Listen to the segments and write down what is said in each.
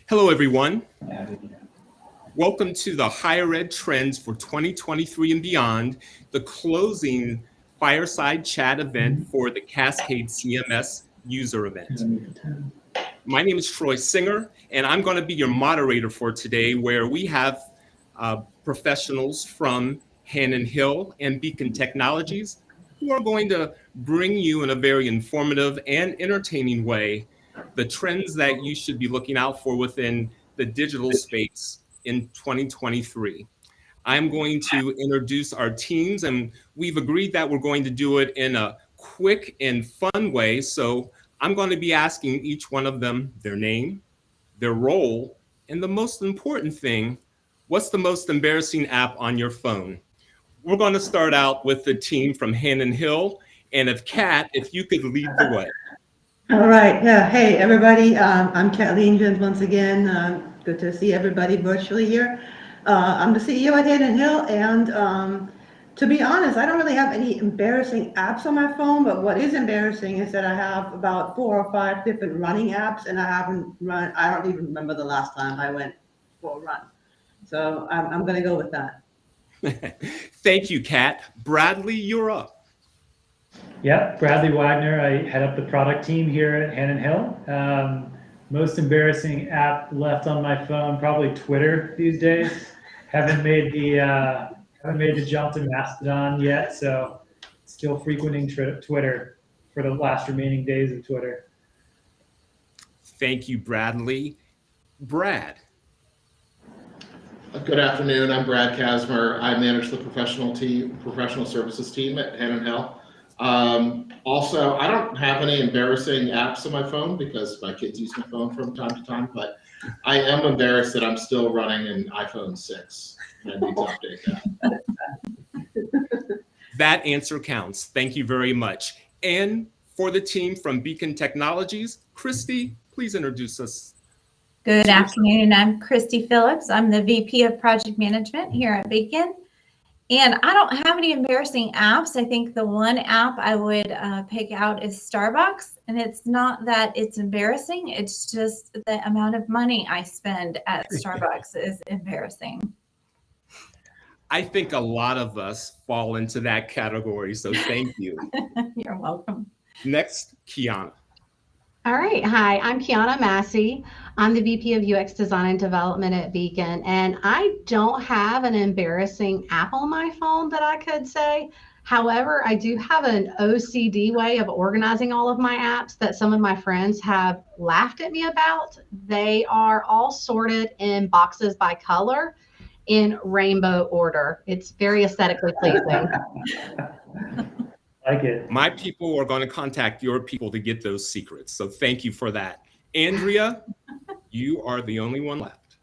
Hello, everyone. Welcome to the Higher Ed Trends for 2023 and Beyond, the closing fireside chat event for the Cascade CMS user event. My name is Troy Singer, and I'm going to be your moderator for today, where we have professionals from Hannon Hill and Beacon Technologies who are going to bring you in a very informative and entertaining way the trends that you should be looking out for within the digital space in 2023. I'm going to introduce our teams, and we've agreed that we're going to do it in a quick and fun way. So I'm going to be asking each one of them their name, their role, and the most important thing, what's the most embarrassing app on your phone? We're going to start out with the team from Hannon Hill, and Kat, if you could lead the way. All right. Yeah. Hey, everybody. I'm Kathleen Jones once again. Good to see everybody virtually here. I'm the CEO at Hannon Hill, and to be honest, I don't really have any embarrassing apps on my phone, but what is embarrassing is that I have about 4 or 5 different running apps, and I don't even remember the last time I went for a run. So I'm going to go with that. Thank you, Kat. Bradley, you're up. Yeah, Bradley Wagner. I head up the product team here at Hannon Hill. Most embarrassing app left on my phone, probably Twitter these days. Haven't made the jump to Mastodon yet, so still frequenting Twitter for the last remaining days of Twitter. Thank you, Bradley. Brad. Good afternoon. I'm Brad Kasmer. I manage the professional services team at Hannon Hill. Also, I don't have any embarrassing apps on my phone because my kids use my phone from time to time, but I am embarrassed that I'm still running an iPhone 6 and I need to update that. That answer counts. Thank you very much. And for the team from Beacon Technologies, Christy, please introduce us. Good afternoon. I'm Christy Phillips. I'm the VP of Project Management here at Beacon. And I don't have any embarrassing apps. I think the one app I would pick out is Starbucks. And it's not that it's embarrassing. It's just the amount of money I spend at Starbucks is embarrassing. I think a lot of us fall into that category. So thank you. You're welcome. Next, Kiana. All right. Hi, I'm Kiana Massey. I'm the VP of UX Design and Development at Beacon, and I don't have an embarrassing app on my phone that I could say. However, I do have an OCD way of organizing all of my apps that some of my friends have laughed at me about. They are all sorted in boxes by color in rainbow order. It's very aesthetically pleasing. Like it. My people are going to contact your people to get those secrets. So thank you for that. Andrea, you are the only one left.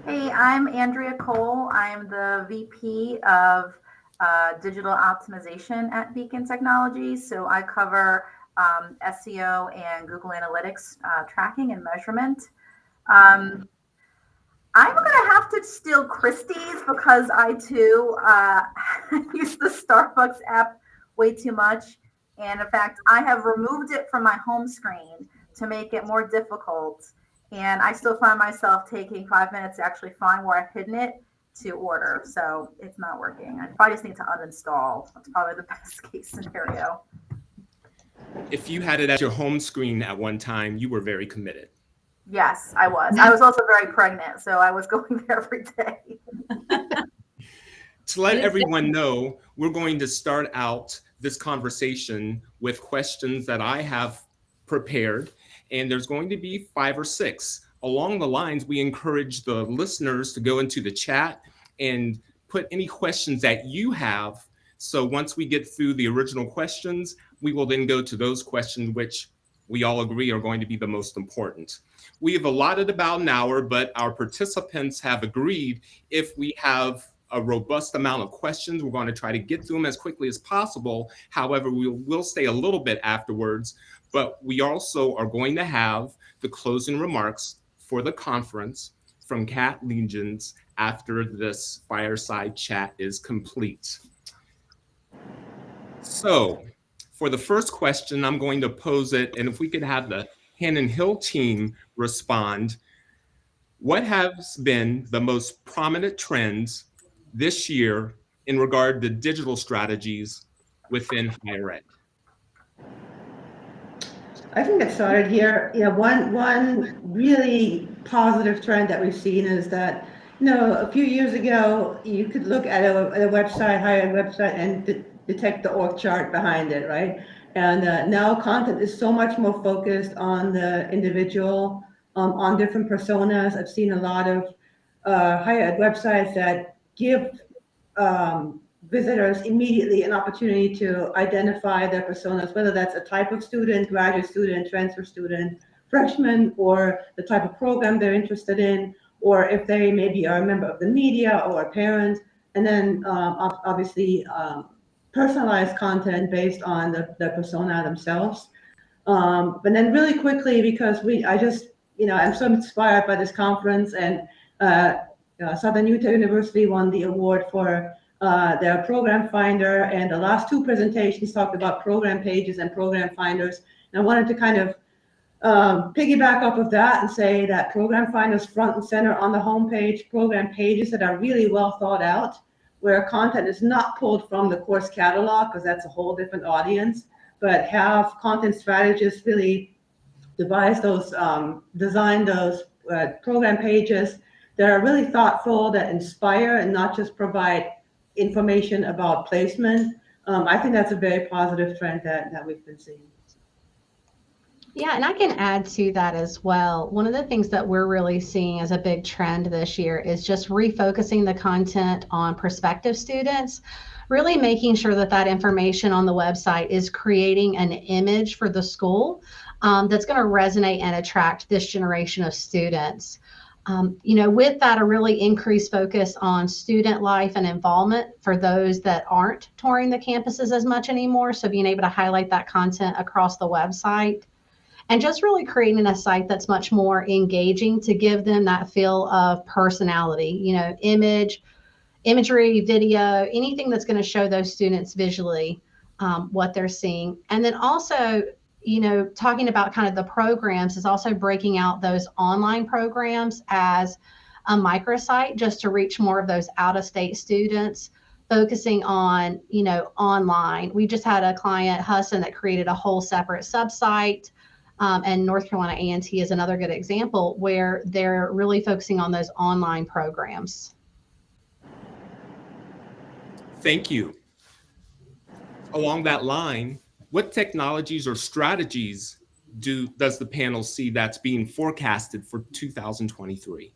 Hey, I'm Andrea Cole. I'm the VP of Digital Optimization at Beacon Technologies. So I cover SEO and Google Analytics tracking and measurement. I'm going to have to steal Christie's because I too use the Starbucks app way too much. And in fact, I have removed it from my home screen to make it more difficult. And I still find myself taking 5 minutes to actually find where I've hidden it to order. So it's not working. I probably just need to uninstall. That's probably the best case scenario. If you had it at your home screen at one time, you were very committed. Yes, I was. I was also very pregnant, so I was going there every day. To let everyone know, we're going to start out this conversation with questions that I have prepared, and there's going to be 5 or 6. Along the lines, we encourage the listeners to go into the chat and put any questions that you have So once we get through the original questions, we will then go to those questions which we all agree are going to be the most important. We have allotted about an hour, but our participants have agreed if we have a robust amount of questions, we're going to try to get through them as quickly as possible. However, we will stay a little bit afterwards, but we also are going to have the closing remarks for the conference from Kat Legions after this fireside chat is complete. So for the first question, I'm going to pose it, and if we could have the Hannon Hill team respond. What has been the most prominent trends this year in regard to digital strategies within higher ed? I can get started here. Yeah, one really positive trend that we've seen is that, a few years ago, you could look at a website, higher ed website, and detect the org chart behind it, right? And now content is so much more focused on the individual, on different personas. I've seen a lot of higher ed websites that give visitors immediately an opportunity to identify their personas, whether that's a type of student, graduate student, transfer student, freshman, or the type of program they're interested in, or if they maybe are a member of the media or a parent, and then obviously personalized content based on the persona themselves. But then really quickly, because I'm so inspired by this conference, and Southern Utah University won the award for their program finder, and the last two presentations talked about program pages and program finders. And I wanted to kind of piggyback off of that and say that program finders front and center on the homepage, program pages that are really well thought out, where content is not pulled from the course catalog, because that's a whole different audience, but have content strategists really design those program pages that are really thoughtful, that inspire, and not just provide information about placement. I think that's a very positive trend that we've been seeing. Yeah, and I can add to that as well. One of the things that we're really seeing as a big trend this year is just refocusing the content on prospective students, really making sure that that information on the website is creating an image for the school that's going to resonate and attract this generation of students. With that, a really increased focus on student life and involvement for those that aren't touring the campuses as much anymore. So being able to highlight that content across the website and just really creating a site that's much more engaging to give them that feel of personality, imagery, video, anything that's going to show those students visually what they're seeing. And then also, talking about kind of the programs is also breaking out those online programs as a microsite just to reach more of those out-of-state students, focusing on, online. We just had a client, Husson, that created a whole separate subsite, and North Carolina A&T is another good example where they're really focusing on those online programs. Thank you. Along that line, what technologies or strategies does the panel see that's being forecasted for 2023?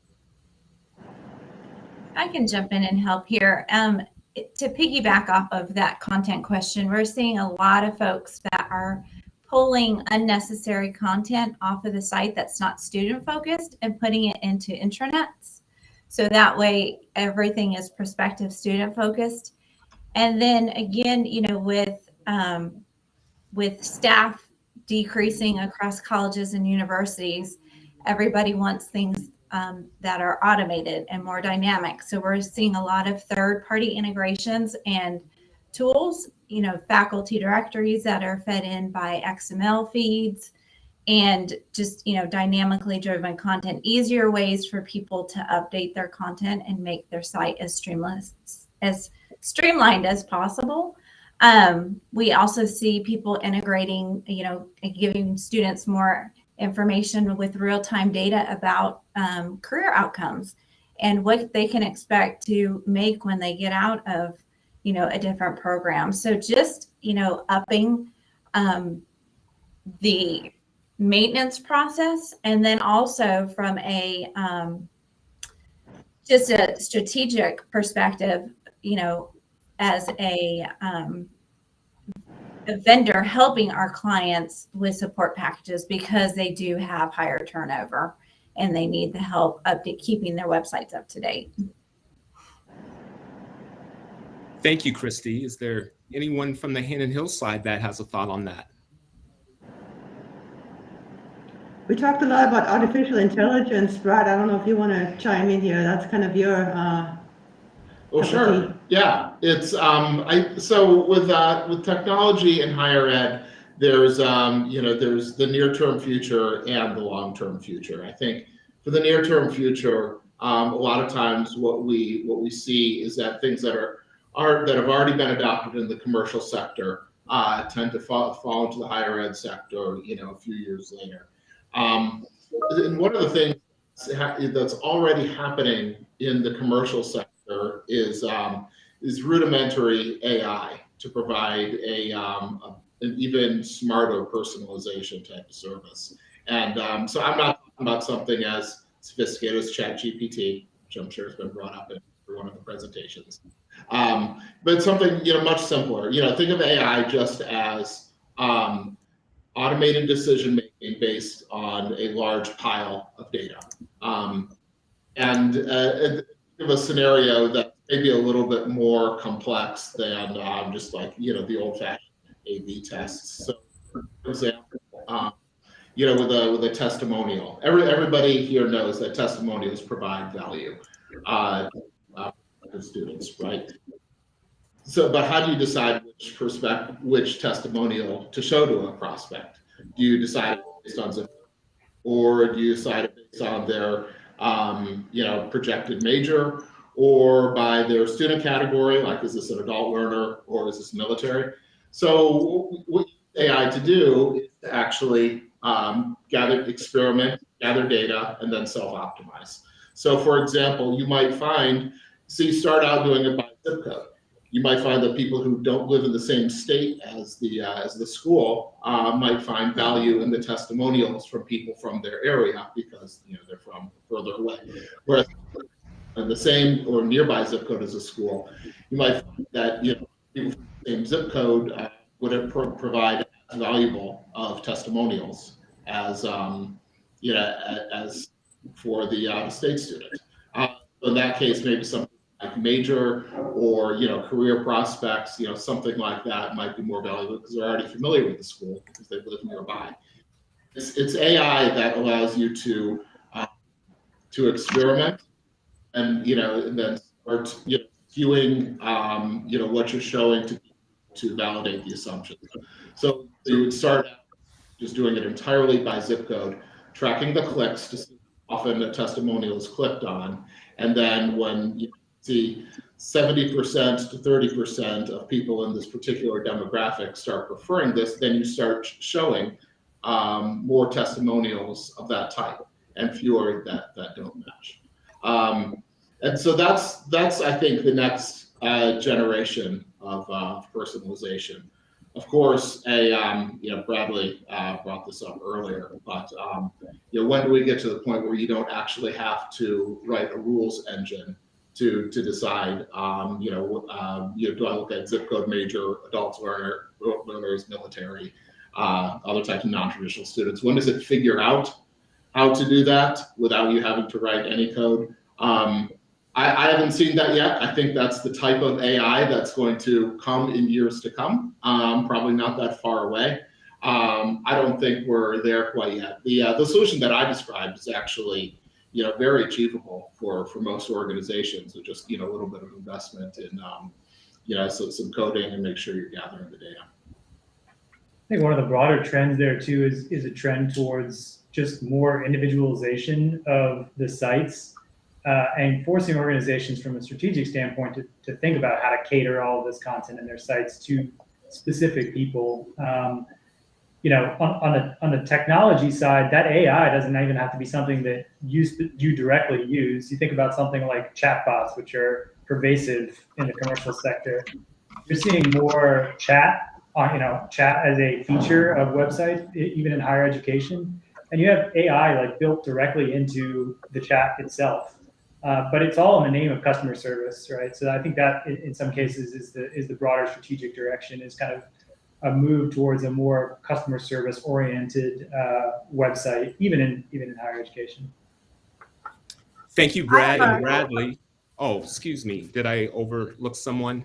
I can jump in and help here. To piggyback off of that content question, we're seeing a lot of folks that are pulling unnecessary content off of the site that's not student focused and putting it into intranets. So that way everything is prospective student focused. And then again, with staff decreasing across colleges and universities, everybody wants things that are automated and more dynamic. So we're seeing a lot of third-party integrations and tools, faculty directories that are fed in by XML feeds, and just, dynamically driven content, easier ways for people to update their content and make their site as streamlined as possible. We also see people integrating, giving students more information with real-time data about career outcomes and what they can expect to make when they get out of, a different program. So just, upping the maintenance process, and then also from a just a strategic perspective, as a vendor helping our clients with support packages because they do have higher turnover and they need the help keeping their websites up to date. Thank you, Christy. Is there anyone from the Hannon Hill side that has a thought on that? We talked a lot about artificial intelligence. Brad, I don't know if you want to chime in here. That's kind of your Well, cup of sure. tea. Yeah, it's so with technology in higher ed, there's there's the near-term future and the long-term future. I think for the near-term future, a lot of times what we see is that things that that have already been adopted in the commercial sector tend to fall into the higher ed sector, a few years later. And one of the things that's already happening in the commercial sector is rudimentary AI to provide an even smarter personalization type of service. And so I'm not talking about something as sophisticated as ChatGPT, which I'm sure has been brought up in one of the presentations, but something much simpler. Think of AI just as automated decision making based on a large pile of data. And give a scenario that maybe a little bit more complex than just like the old-fashioned A/B tests. So, for example, with a testimonial, everybody here knows that testimonials provide value to students, right? So, but how do you decide which testimonial to show to a prospect? Do you decide based on zip code, or do you decide it based on their projected major, or by their student category, like is this an adult learner or is this military? So what AI to do is to actually gather data, and then self-optimize. So for example, you start out doing it by zip code. You might find that people who don't live in the same state as the school might find value in the testimonials from people from their area because they're from further away. Whereas in the same or nearby zip code as a school, you might find that people from the same zip code would provide as valuable of testimonials as as for the state student. In that case, maybe something like major or career prospects, something like that might be more valuable because they're already familiar with the school because they live nearby. It's AI that allows you to experiment and and then start skewing what you're showing to validate the assumptions. So you would start out just doing it entirely by zip code, tracking the clicks to see how often a testimonial is clicked on, and then when you see 70% to 30% of people in this particular demographic start preferring this, then you start showing more testimonials of that type and fewer that don't match. And so that's I think the next generation of personalization. Of course, Bradley brought this up earlier, but when do we get to the point where you don't actually have to write a rules engine to decide, do I look at zip code major, adults, learners, military, other types of non-traditional students? When does it figure out how to do that without you having to write any code? I haven't seen that yet. I think that's the type of AI that's going to come in years to come. Probably not that far away. I don't think we're there quite yet. The solution that I described is actually very achievable for most organizations with just a little bit of investment in so some coding and make sure you're gathering the data. I think one of the broader trends there too is a trend towards just more individualization of the sites and forcing organizations from a strategic standpoint to think about how to cater all of this content in their sites to specific people. On the technology side, that AI doesn't even have to be something that you directly use. You think about something like chatbots, which are pervasive in the commercial sector. You're seeing more chat as a feature of websites, even in higher education. And you have AI built directly into the chat itself. but it's all in the name of customer service, right? So I think that in some cases is the broader strategic direction, is kind of a move towards a more customer service oriented website, even in higher education. Thank you, Brad and Bradley. Oh, excuse me. Did I overlook someone?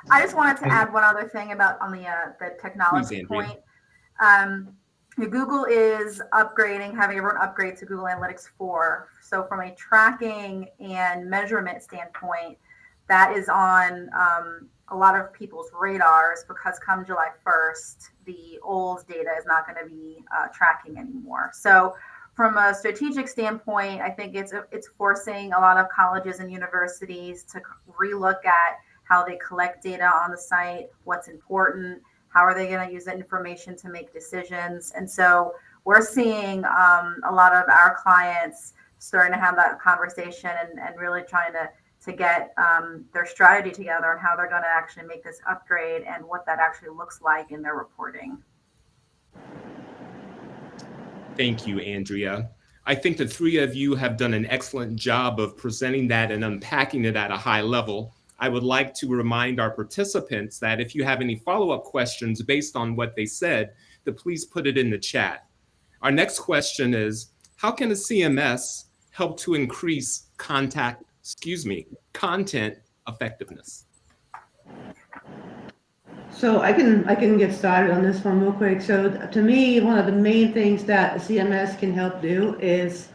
I just wanted to add one other thing about on the technology Please, point. Google is upgrading, having everyone upgrade to Google Analytics 4. So from a tracking and measurement standpoint, that is on a lot of people's radars, because come July 1st, the old data is not going to be tracking anymore. So from a strategic standpoint, I think it's forcing a lot of colleges and universities to relook at how they collect data on the site, what's important, how are they going to use that information to make decisions. And so we're seeing a lot of our clients starting to have that conversation and really trying to get their strategy together and how they're going to actually make this upgrade and what that actually looks like in their reporting. Thank you, Andrea. I think the three of you have done an excellent job of presenting that and unpacking it at a high level. I would like to remind our participants that if you have any follow-up questions based on what they said, to please put it in the chat. Our next question is, how can a CMS help to increase content effectiveness? So I can get started on this one real quick. So to me, one of the main things that the CMS can help do is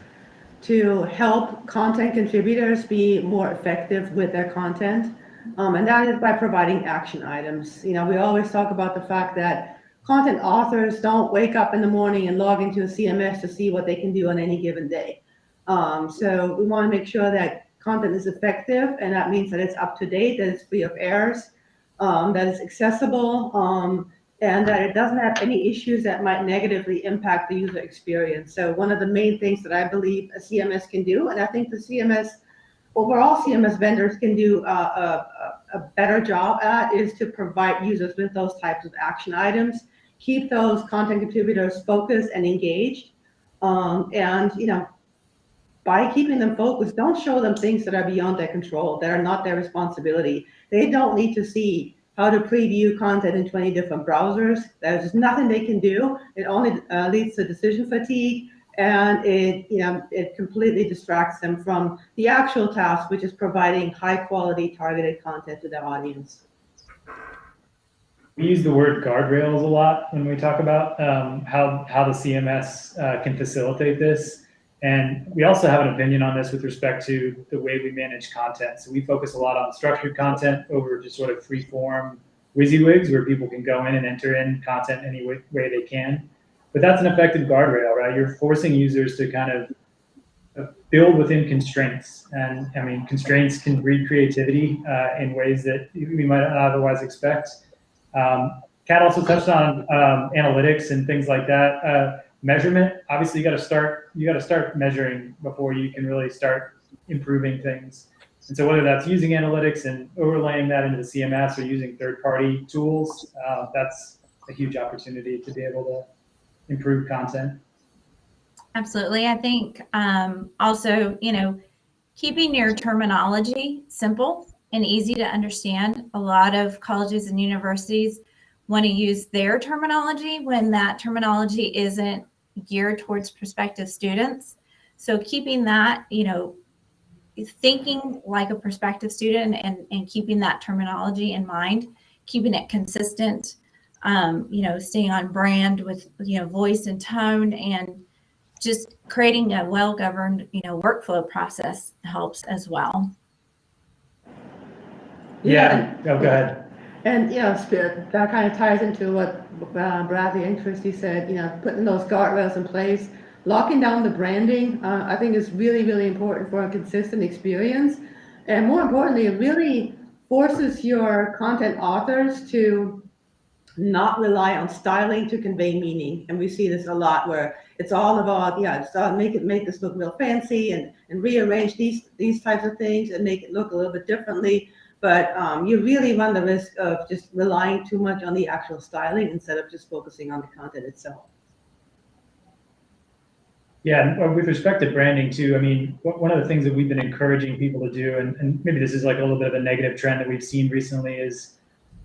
to help content contributors be more effective with their content. And that is by providing action items. You know, we always talk about the fact that content authors don't wake up in the morning and log into a CMS to see what they can do on any given day. So we want to make sure that content is effective, and that means that it's up to date, that it's free of errors, that it's accessible, and that it doesn't have any issues that might negatively impact the user experience. So one of the main things that I believe a CMS can do, and I think the overall CMS vendors can do a better job at, is to provide users with those types of action items, keep those content contributors focused and engaged, and you know, by keeping them focused, don't show them things that are beyond their control, that are not their responsibility. They don't need to see how to preview content in 20 different browsers. There's nothing they can do. It only leads to decision fatigue, and it completely distracts them from the actual task, which is providing high quality targeted content to their audience. We use the word guardrails a lot when we talk about how the CMS can facilitate this. And we also have an opinion on this with respect to the way we manage content. So we focus a lot on structured content over just sort of free form WYSIWYGs, where people can go in and enter in content any way they can. But that's an effective guardrail, right? You're forcing users to kind of build within constraints. And I mean, constraints can breed creativity in ways that we might not otherwise expect. Kat also touched on analytics and things like that. Measurement, obviously you got to start measuring before you can really start improving things. And so whether that's using analytics and overlaying that into the CMS or using third-party tools, that's a huge opportunity to be able to improve content. Absolutely. I think also, keeping your terminology simple and easy to understand. A lot of colleges and universities want to use their terminology when that terminology isn't geared towards prospective students. So keeping that, thinking like a prospective student and keeping that terminology in mind, keeping it consistent, staying on brand with, voice and tone, and just creating a well-governed, workflow process helps as well. Yeah. Oh, go ahead. And that kind of ties into what Bradley and Christy said. Putting those guardrails in place, locking down the branding, I think is really, really important for a consistent experience. And more importantly, it really forces your content authors to not rely on styling to convey meaning. And we see this a lot, where it's all about, make this look real fancy and rearrange these types of things and make it look a little bit differently. But you really run the risk of just relying too much on the actual styling instead of just focusing on the content itself. Yeah, and with respect to branding too, I mean, one of the things that we've been encouraging people to do, and maybe this is like a little bit of a negative trend that we've seen recently, is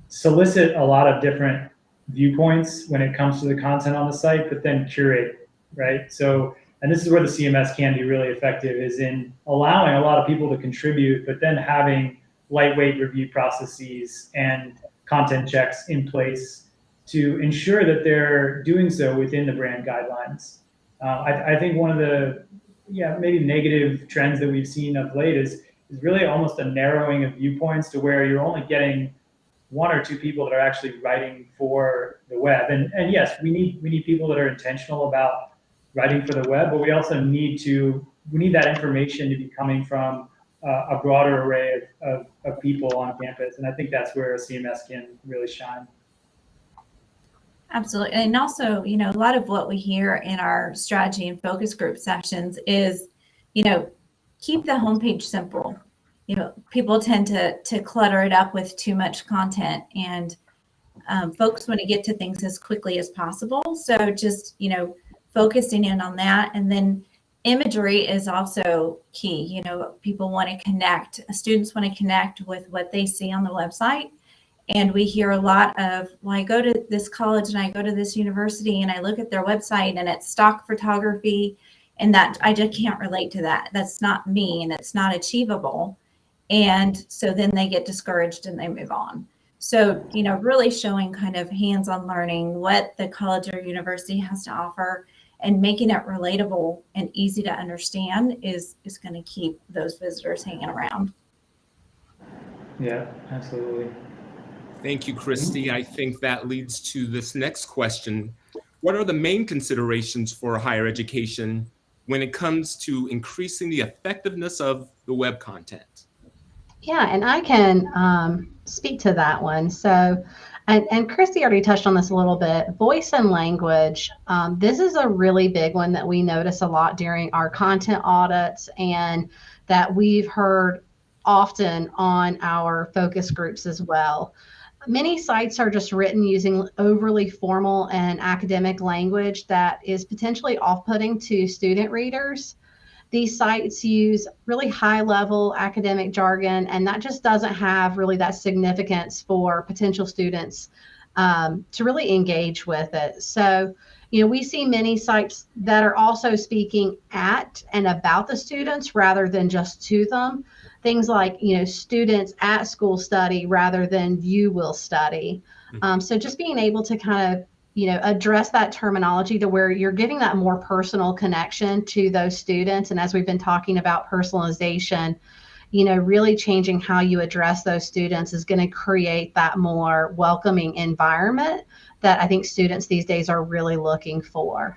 solicit a lot of different viewpoints when it comes to the content on the site, but then curate, right? So, and this is where the CMS can be really effective, is in allowing a lot of people to contribute, but then having lightweight review processes and content checks in place to ensure that they're doing so within the brand guidelines. I think one of the maybe negative trends that we've seen of late is really almost a narrowing of viewpoints to where you're only getting one or two people that are actually writing for the web. And yes, we need people that are intentional about writing for the web, but we also need that information to be coming from a broader array of people on campus. And I think that's where CMS can really shine. Absolutely. And also, you know, a lot of what we hear in our strategy and focus group sessions is, you know, keep the homepage simple. You know, people tend to clutter it up with too much content, and folks want to get to things as quickly as possible. So just, you know, focusing in on that. And then imagery is also key. You know, people want to connect, students want to connect with what they see on the website. And we hear a lot of, well, I go to this college and I go to this university and I look at their website and it's stock photography, and that I just can't relate to that. That's not me and it's not achievable. And so then they get discouraged and they move on. So, you know, really showing kind of hands-on learning what the college or university has to offer and making it relatable and easy to understand is going to keep those visitors hanging around. Yeah, absolutely. Thank you, Christy. I think that leads to this next question. What are the main considerations for higher education when it comes to increasing the effectiveness of the web content? Yeah, and I can speak to that one. So, and Christy already touched on this a little bit. Voice and language. This is a really big one that we notice a lot during our content audits, and that we've heard often on our focus groups as well. Many sites are just written using overly formal and academic language that is potentially off-putting to student readers. These sites use really high-level academic jargon, and that just doesn't have really that significance for potential students to really engage with it. So, you know, we see many sites that are also speaking at and about the students rather than just to them. Things like, you know, students at school study rather than you will study. So just being able to kind of, you know, address that terminology to where you're giving that more personal connection to those students. And as we've been talking about personalization, you know, really changing how you address those students is going to create that more welcoming environment that I think students these days are really looking for.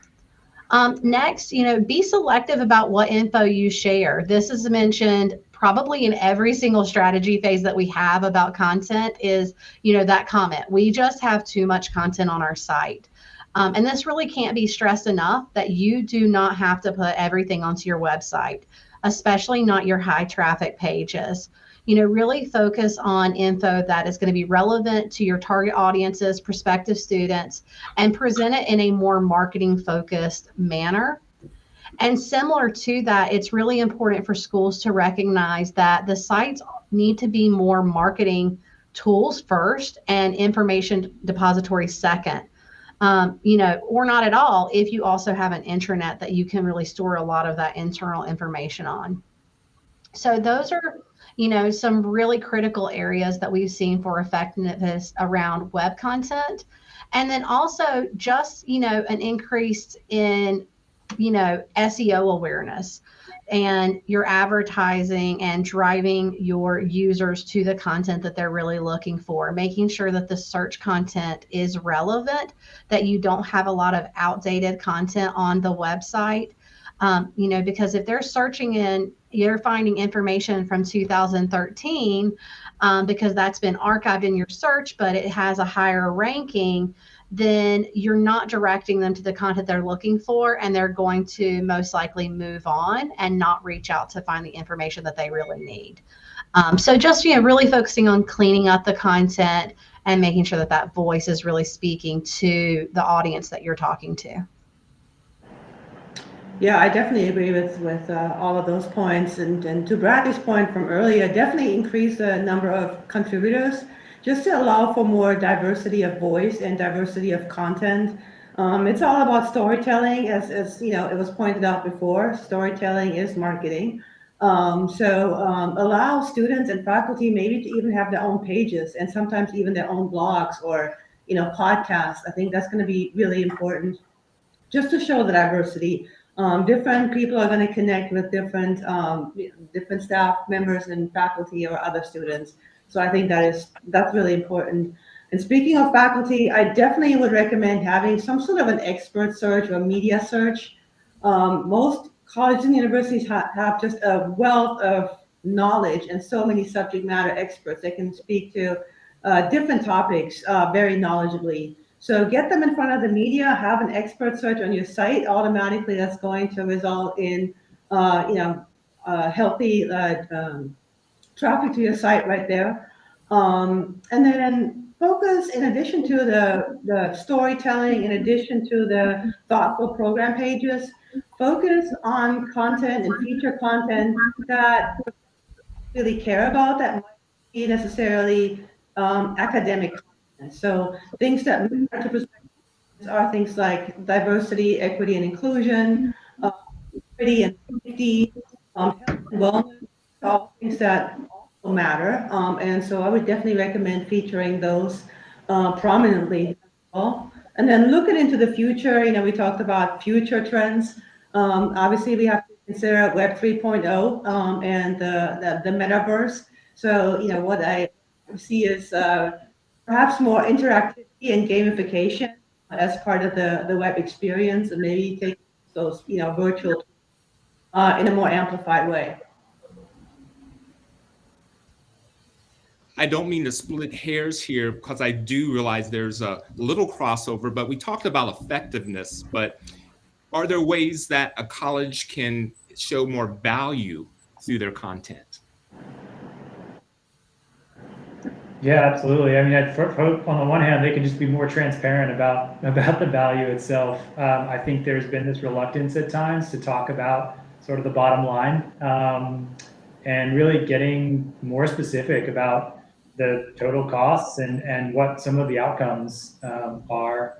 Next, you know, be selective about what info you share. This is mentioned probably in every single strategy phase that we have about content is, you know, that comment. We just have too much content on our site. And this really can't be stressed enough that you do not have to put everything onto your website, especially not your high traffic pages. You know, really focus on info that is going to be relevant to your target audiences, prospective students, and present it in a more marketing focused manner. And similar to that, it's really important for schools to recognize that the sites need to be more marketing tools first and information depository second. You know, or not at all if you also have an intranet that you can really store a lot of that internal information on. So those are, you know, some really critical areas that we've seen for effectiveness around web content. And then also just, you know, an increase in, you know, SEO awareness and your advertising and driving your users to the content that they're really looking for, making sure that the search content is relevant, that you don't have a lot of outdated content on the website. You know, because if they're searching in, you're finding information from 2013 because that's been archived in your search, but it has a higher ranking, then you're not directing them to the content they're looking for, and they're going to most likely move on and not reach out to find the information that they really need. So just, you know, really focusing on cleaning up the content and making sure that that voice is really speaking to the audience that you're talking to. Yeah, I definitely agree with all of those points. And to Bradley's point from earlier, definitely increase the number of contributors just to allow for more diversity of voice and diversity of content. It's all about storytelling, as you know, it was pointed out before. Storytelling is marketing. Allow students and faculty maybe to even have their own pages and sometimes even their own blogs or podcasts. I think that's going to be really important just to show the diversity. Different people are going to connect with different staff members and faculty or other students. So I think that's really important. And speaking of faculty, I definitely would recommend having some sort of an expert search or media search. Most colleges and universities have just a wealth of knowledge and so many subject matter experts that can speak to different topics very knowledgeably. So get them in front of the media, have an expert search on your site. Automatically, that's going to result in, healthy traffic to your site right there. And then focus, in addition to the storytelling, in addition to the thoughtful program pages, focus on content and feature content that really care about that might be necessarily academic content. So things that matter to are things like diversity, equity, and inclusion, security and safety, health and wellness, all things that also matter. And so I would definitely recommend featuring those prominently as well. And then looking into the future, we talked about future trends. Obviously, we have to consider Web 3.0 and the metaverse. So, what I see is perhaps more interactivity and gamification as part of the web experience, and maybe take those virtual in a more amplified way. I don't mean to split hairs here because I do realize there's a little crossover, but we talked about effectiveness. But are there ways that a college can show more value through their content? Yeah, absolutely. I mean, on the one hand, they can just be more transparent about the value itself. I think there's been this reluctance at times to talk about sort of the bottom line, and really getting more specific about the total costs and what some of the outcomes are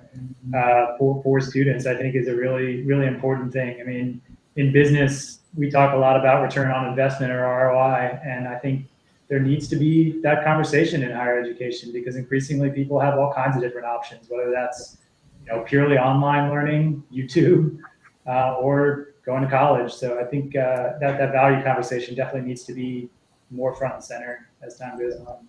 for students. I think is a really, really important thing. I mean, in business, we talk a lot about return on investment or ROI, and I think there needs to be that conversation in higher education, because increasingly people have all kinds of different options, whether that's purely online learning, YouTube, or going to college. So I think that value conversation definitely needs to be more front and center as time goes on.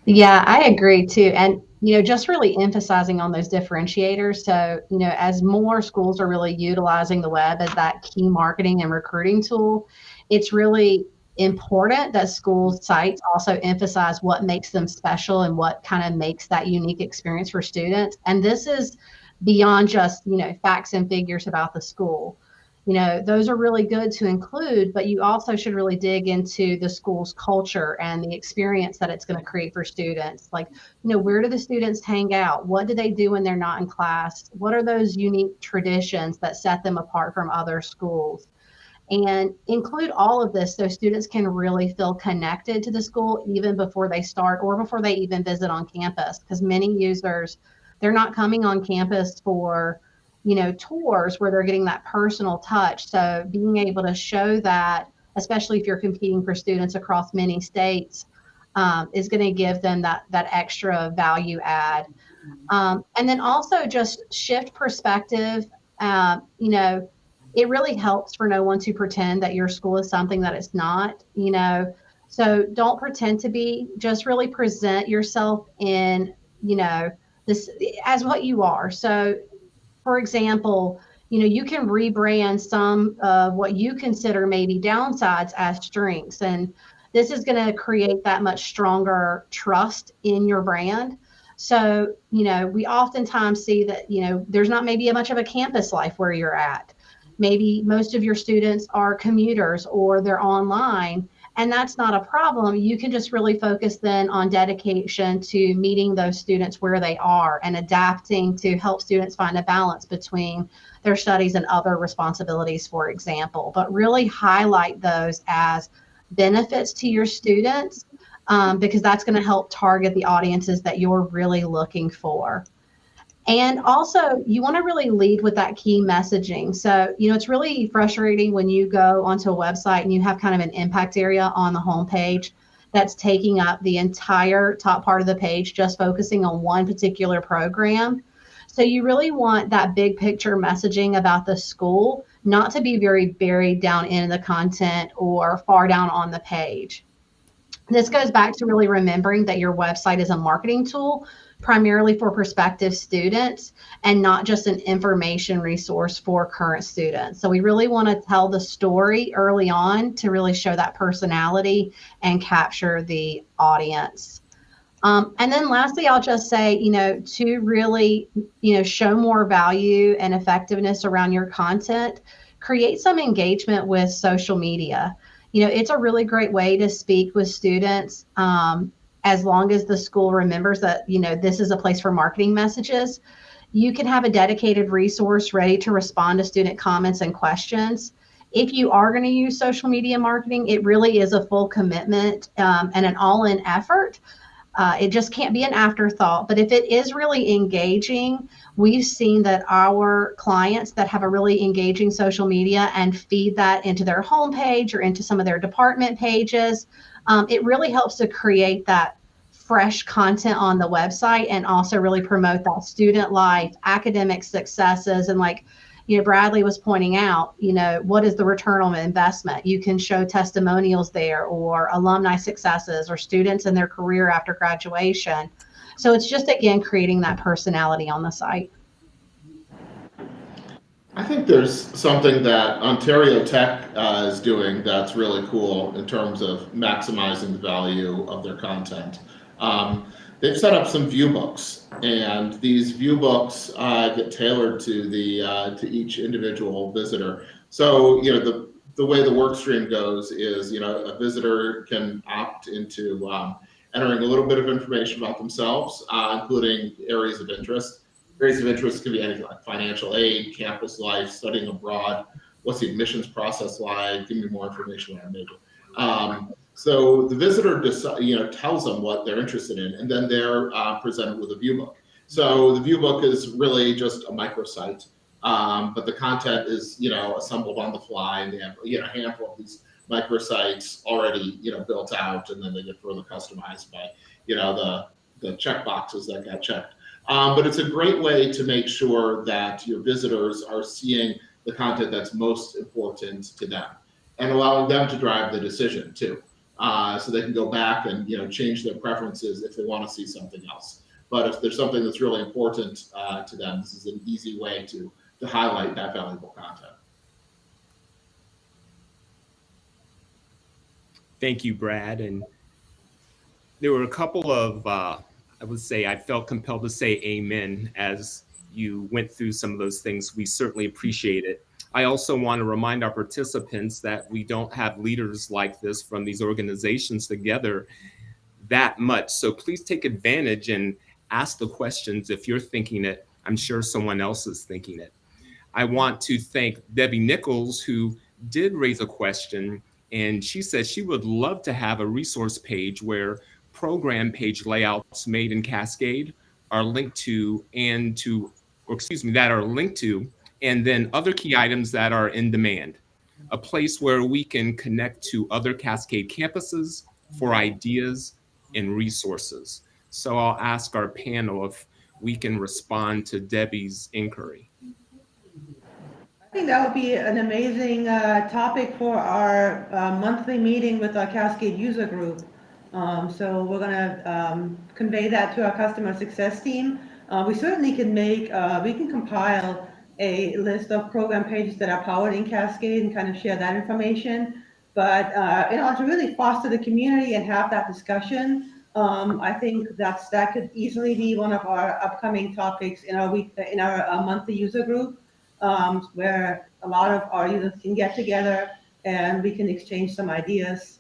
Yeah, I agree too. And, just really emphasizing on those differentiators. So, as more schools are really utilizing the web as that key marketing and recruiting tool, it's really important that school sites also emphasize what makes them special and what kind of makes that unique experience for students. And this is beyond just, facts and figures about the school. Those are really good to include, but you also should really dig into the school's culture and the experience that it's going to create for students. Like, where do the students hang out? What do they do when they're not in class? What are those unique traditions that set them apart from other schools? And include all of this so students can really feel connected to the school even before they start or before they even visit on campus. Because many users, they're not coming on campus for tours where they're getting that personal touch. So being able to show that, especially if you're competing for students across many states, is going to give them that extra value add. And then also just shift perspective. It really helps for no one to pretend that your school is something that it's not. So don't pretend to be. Just really present yourself in this as what you are. So, for example, you can rebrand some of what you consider maybe downsides as strengths. And this is going to create that much stronger trust in your brand. So, we oftentimes see that, there's not maybe much of a campus life where you're at. Maybe most of your students are commuters or they're online. and that's not a problem. You can just really focus then on dedication to meeting those students where they are and adapting to help students find a balance between their studies and other responsibilities, for example, but really highlight those as benefits to your students, because that's going to help target the audiences that you're really looking for. And also, you want to really lead with that key messaging. So, it's really frustrating when you go onto a website and you have kind of an impact area on the homepage that's taking up the entire top part of the page, just focusing on one particular program. So you really want that big picture messaging about the school not to be very buried down in the content or far down on the page. This goes back to really remembering that your website is a marketing tool primarily for prospective students and not just an information resource for current students. So we really want to tell the story early on to really show that personality and capture the audience. And then lastly, I'll just say, to really, show more value and effectiveness around your content, create some engagement with social media. It's a really great way to speak with students, as long as the school remembers that, this is a place for marketing messages. You can have a dedicated resource ready to respond to student comments and questions. If you are going to use social media marketing, it really is a full commitment and an all-in effort. It just can't be an afterthought. But if it is really engaging, we've seen that our clients that have a really engaging social media and feed that into their homepage or into some of their department pages, it really helps to create that fresh content on the website and also really promote that student life, academic successes, and Bradley was pointing out, what is the return on investment? You can show testimonials there or alumni successes or students in their career after graduation. So it's just, again, creating that personality on the site. I think there's something that Ontario Tech is doing that's really cool in terms of maximizing the value of their content. They've set up some view books, and these view books get tailored to to each individual visitor. So the way the work stream goes is a visitor can opt into entering a little bit of information about themselves, including areas of interest. Areas of interest can be anything like financial aid, campus life, studying abroad, what's the admissions process like, give me more information on major. So the visitor tells them what they're interested in, and then they're presented with a view book. So the view book is really just a microsite, but the content is assembled on the fly, and they have a handful of these microsites already built out, and then they get further customized by the check boxes that got checked. But it's a great way to make sure that your visitors are seeing the content that's most important to them and allowing them to drive the decision too. So they can go back and change their preferences if they want to see something else. But if there's something that's really important to them, this is an easy way to highlight that valuable content. Thank you, Brad. And there were a couple of, I would say, I felt compelled to say amen as you went through some of those things. We certainly appreciate it. I also want to remind our participants that we don't have leaders like this from these organizations together that much. So please take advantage and ask the questions if you're thinking it. I'm sure someone else is thinking it. I want to thank Debbie Nichols, who did raise a question, and she said she would love to have a resource page where program page layouts made in Cascade are linked to, that are linked to, and then other key items that are in demand. A place where we can connect to other Cascade campuses for ideas and resources. So I'll ask our panel if we can respond to Debbie's inquiry. I think that would be an amazing topic for our monthly meeting with our Cascade user group. So we're going to convey that to our customer success team. We certainly can we can compile a list of program pages that are powered in Cascade and kind of share that information. But to really foster the community and have that discussion, I think that could easily be one of our upcoming topics in our monthly user group, where a lot of our users can get together and we can exchange some ideas.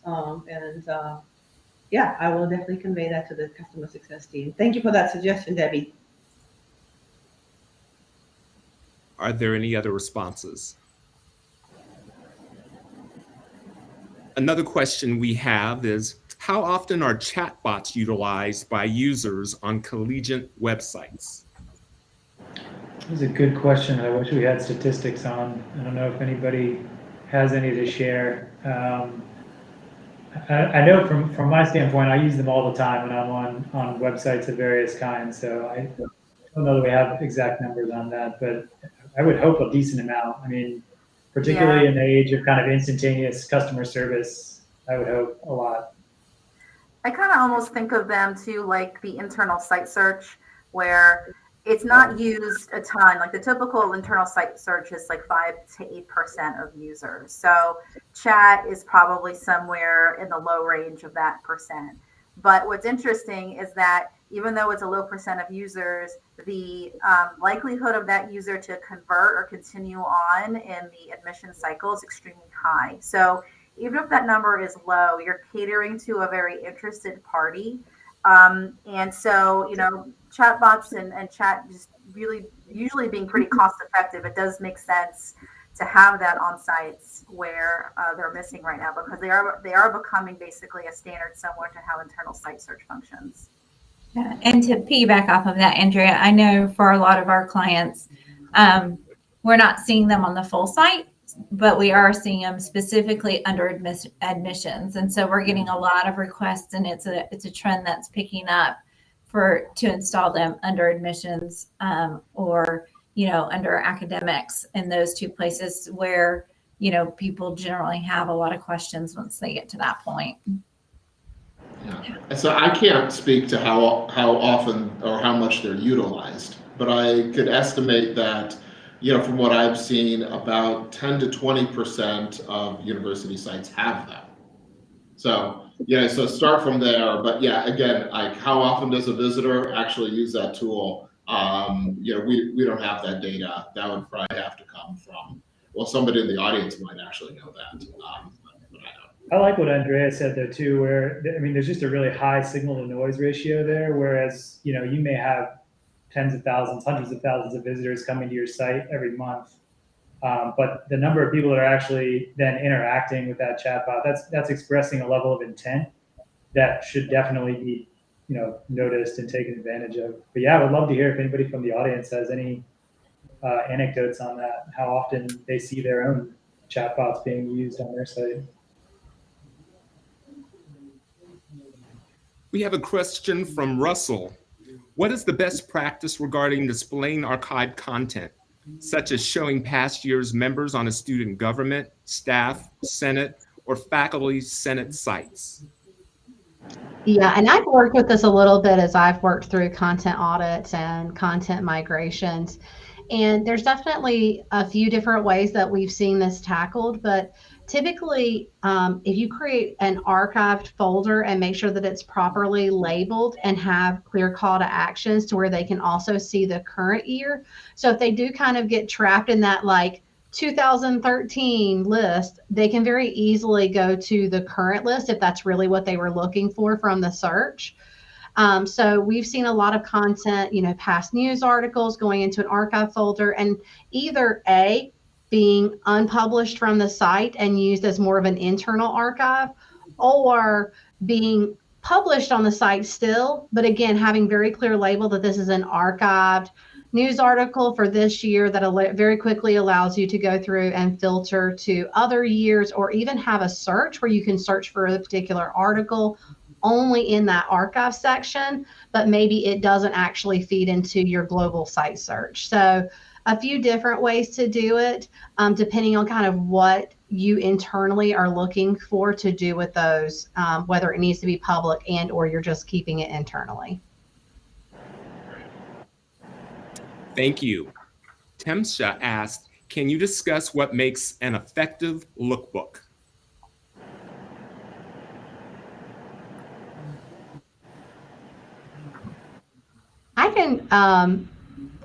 Yeah, I will definitely convey that to the customer success team. Thank you for that suggestion, Debbie. Are there any other responses? Another question we have is, how often are chatbots utilized by users on collegiate websites? This is a good question. I wish we had statistics on. I don't know if anybody has any to share. I know from my standpoint, I use them all the time when I'm on websites of various kinds. So I don't know that we have exact numbers on that, but I would hope a decent amount. I mean, particularly in the age of kind of instantaneous customer service, I would hope a lot. I kind of almost think of them too like the internal site search, where it's not used a ton. Like the typical internal site search is like 5 to 8% of users. So chat is probably somewhere in the low range of that percent. But what's interesting is that even though it's a low percent of users, the likelihood of that user to convert or continue on in the admission cycle is extremely high. So even if that number is low, you're catering to a very interested party. And so, chatbots and chat just really usually being pretty cost effective, it does make sense to have that on sites where they're missing right now, because they are becoming basically a standard similar to how internal site search functions. Yeah, and to piggyback off of that, Andrea, I know for a lot of our clients, we're not seeing them on the full site, but we are seeing them specifically under admissions. And so we're getting a lot of requests, and it's a trend that's picking up to install them under admissions or, under academics, in those two places where, people generally have a lot of questions once they get to that point. Yeah. So I can't speak to how often or how much they're utilized, but I could estimate that, from what I've seen, about 10 to 20% of university sites have them. So so start from there. But yeah, again, like how often does a visitor actually use that tool? We don't have that data. That would probably have to come from, well, somebody in the audience might actually know that. But I don't. I like what Andrea said though too, where there's just a really high signal to noise ratio there. Whereas you may have tens of thousands, hundreds of thousands of visitors coming to your site every month, but the number of people that are actually then interacting with that chatbot, that's expressing a level of intent that should definitely be noticed and taken advantage of. But yeah, I would love to hear if anybody from the audience has any anecdotes on that, how often they see their own chatbots being used on their site. We have a question from Russell. What is the best practice regarding displaying archived content, such as showing past year's members on a student government, staff, Senate, or faculty Senate sites? Yeah, and I've worked with this a little bit as I've worked through content audits and content migrations. And there's definitely a few different ways that we've seen this tackled, but typically, if you create an archived folder and make sure that it's properly labeled and have clear call to actions to where they can also see the current year. So if they do kind of get trapped in that like 2013 list, they can very easily go to the current list if that's really what they were looking for from the search. So we've seen a lot of content, past news articles going into an archive folder, and either A, being unpublished from the site and used as more of an internal archive, or being published on the site still, but again, having very clear label that this is an archived news article for this year that very quickly allows you to go through and filter to other years, or even have a search where you can search for a particular article only in that archive section, but maybe it doesn't actually feed into your global site search. So a few different ways to do it, depending on kind of what you internally are looking for to do with those, whether it needs to be public and or you're just keeping it internally. Thank you. Temsha asked, can you discuss what makes an effective lookbook? I can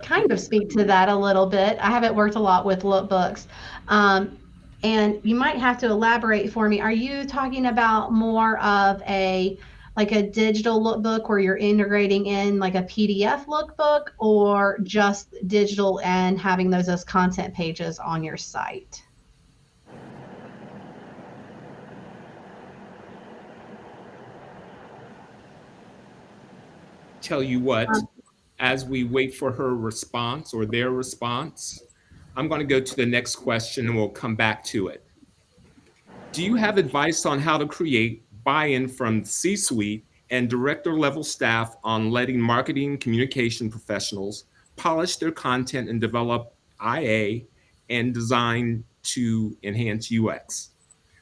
kind of speak to that a little bit. I haven't worked a lot with lookbooks. And you might have to elaborate for me. Are you talking about more of a digital lookbook where you're integrating in like a PDF lookbook, or just digital and having those as content pages on your site? Tell you what, as we wait for her response or their response, I'm going to go to the next question and we'll come back to it. Do you have advice on how to create buy-in from C-suite and director level staff on letting marketing communication professionals polish their content and develop IA and design to enhance UX,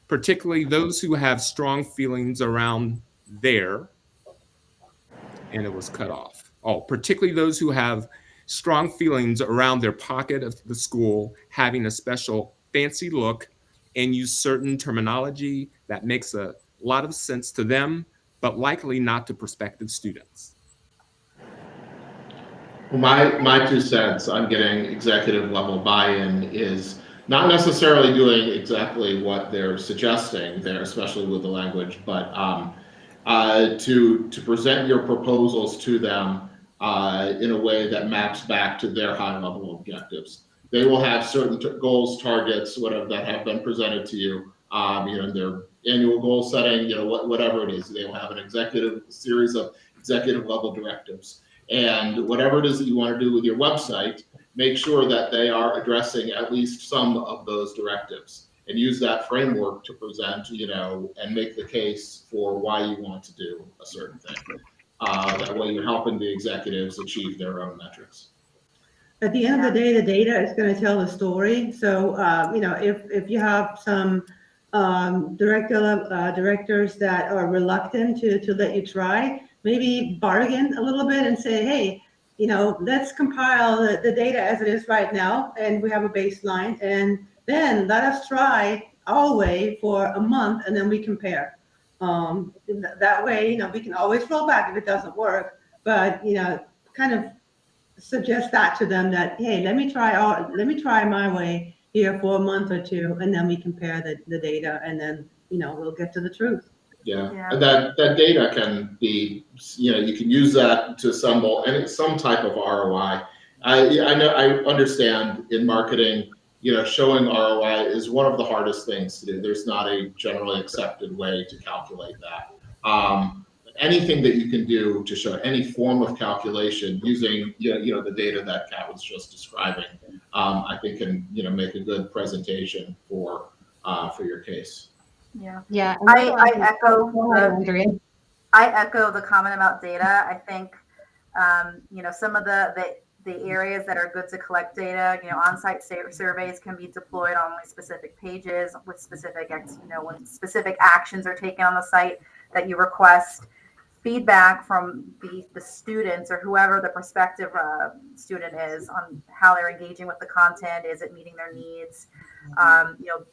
particularly those who have strong feelings around their, and it was cut off. Oh, particularly those who have strong feelings around their pocket of the school having a special fancy look and use certain terminology that makes a lot of sense to them, but likely not to prospective students. Well, my 2 cents on getting executive level buy-in is not necessarily doing exactly what they're suggesting there, especially with the language, but to present your proposals to them in a way that maps back to their high level objectives. They will have certain goals, targets, whatever that have been presented to you. Their annual goal setting, whatever it is, they will have a series of executive level directives. And whatever it is that you want to do with your website, make sure that they are addressing at least some of those directives, and use that framework to present, and make the case for why you want to do a certain thing. That way you're helping the executives achieve their own metrics. At the end of the day, the data is going to tell the story. So, if you have some directors that are reluctant to let you try, maybe bargain a little bit and say, hey, let's compile the data as it is right now, and we have a baseline, and then let us try our way for a month, and then we compare. That way, we can always roll back if it doesn't work, but, kind of suggest that to them that, hey, let me try my way here for a month or two, and then we compare the data, and then, we'll get to the truth. Yeah. And that data can be, you can use that to some type of ROI. I understand in marketing, showing ROI is one of the hardest things to do. There's not a generally accepted way to calculate that. Anything that you can do to show any form of calculation using, the data that Kat was just describing, I think can, make a good presentation for your case. Yeah. Yeah. I echo Go ahead, Andrea. the comment about data. I think, some of the areas that are good to collect data, on-site surveys can be deployed on only specific pages with specific, when specific actions are taken on the site that you request. Feedback from the students or whoever the prospective student is on how they're engaging with the content. Is it meeting their needs?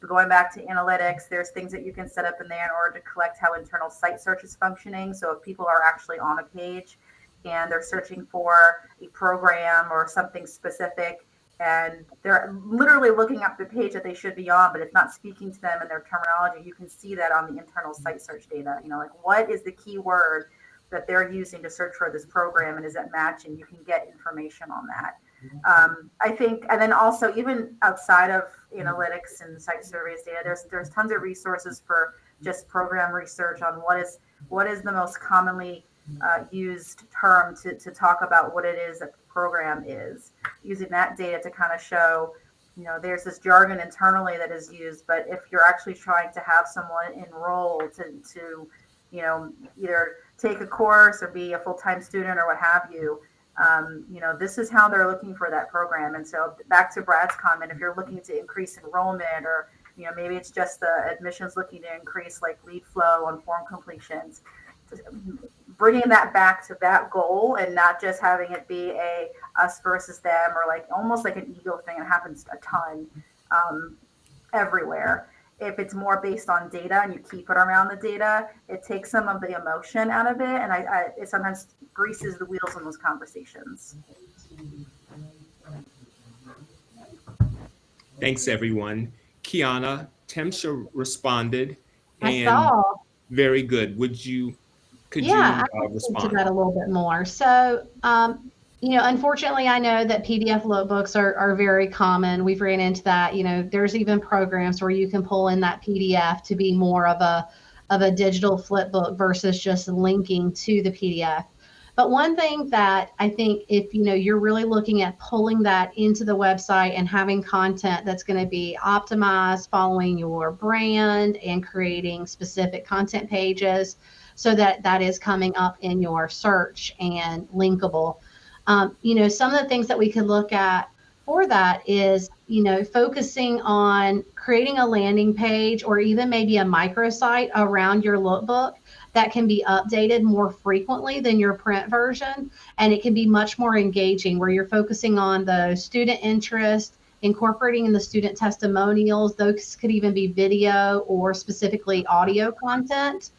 Going back to analytics, there's things that you can set up in there in order to collect how internal site search is functioning. So if people are actually on a page and they're searching for a program or something specific, and they're literally looking up the page that they should be on, but it's not speaking to them in their terminology, you can see that on the internal site search data. What is the keyword that they're using to search for this program, and is it matching? You can get information on that. I think, and then also even outside of analytics and site surveys data, there's tons of resources for just program research on what is the most commonly used term to talk about what it is that the program is, using that data to kind of show, there's this jargon internally that is used, but if you're actually trying to have someone enroll to either take a course or be a full-time student or what have you, this is how they're looking for that program. And so back to Brad's comment, if you're looking to increase enrollment, or maybe it's just the admissions looking to increase like lead flow on form completions, bringing that back to that goal and not just having it be a us versus them, or like almost like an ego thing. It happens a ton everywhere. If it's more based on data and you keep it around the data, it takes some of the emotion out of it, and it sometimes greases the wheels in those conversations. Thanks, everyone. Kiana, Temsha responded, I and saw. very good. Could you Yeah, I can speak to respond? that a little bit more. So, unfortunately, I know that PDF lookbooks are very common. We've ran into that. There's even programs where you can pull in that PDF to be more of a digital flip book versus just linking to the PDF. But one thing that I think, if you're really looking at pulling that into the website and having content that's going to be optimized, following your brand and creating specific content pages, so that that is coming up in your search and linkable. Some of the things that we could look at for that is, focusing on creating a landing page or even maybe a microsite around your lookbook that can be updated more frequently than your print version. And it can be much more engaging, where you're focusing on the student interest, incorporating in the student testimonials. Those could even be video or specifically audio content.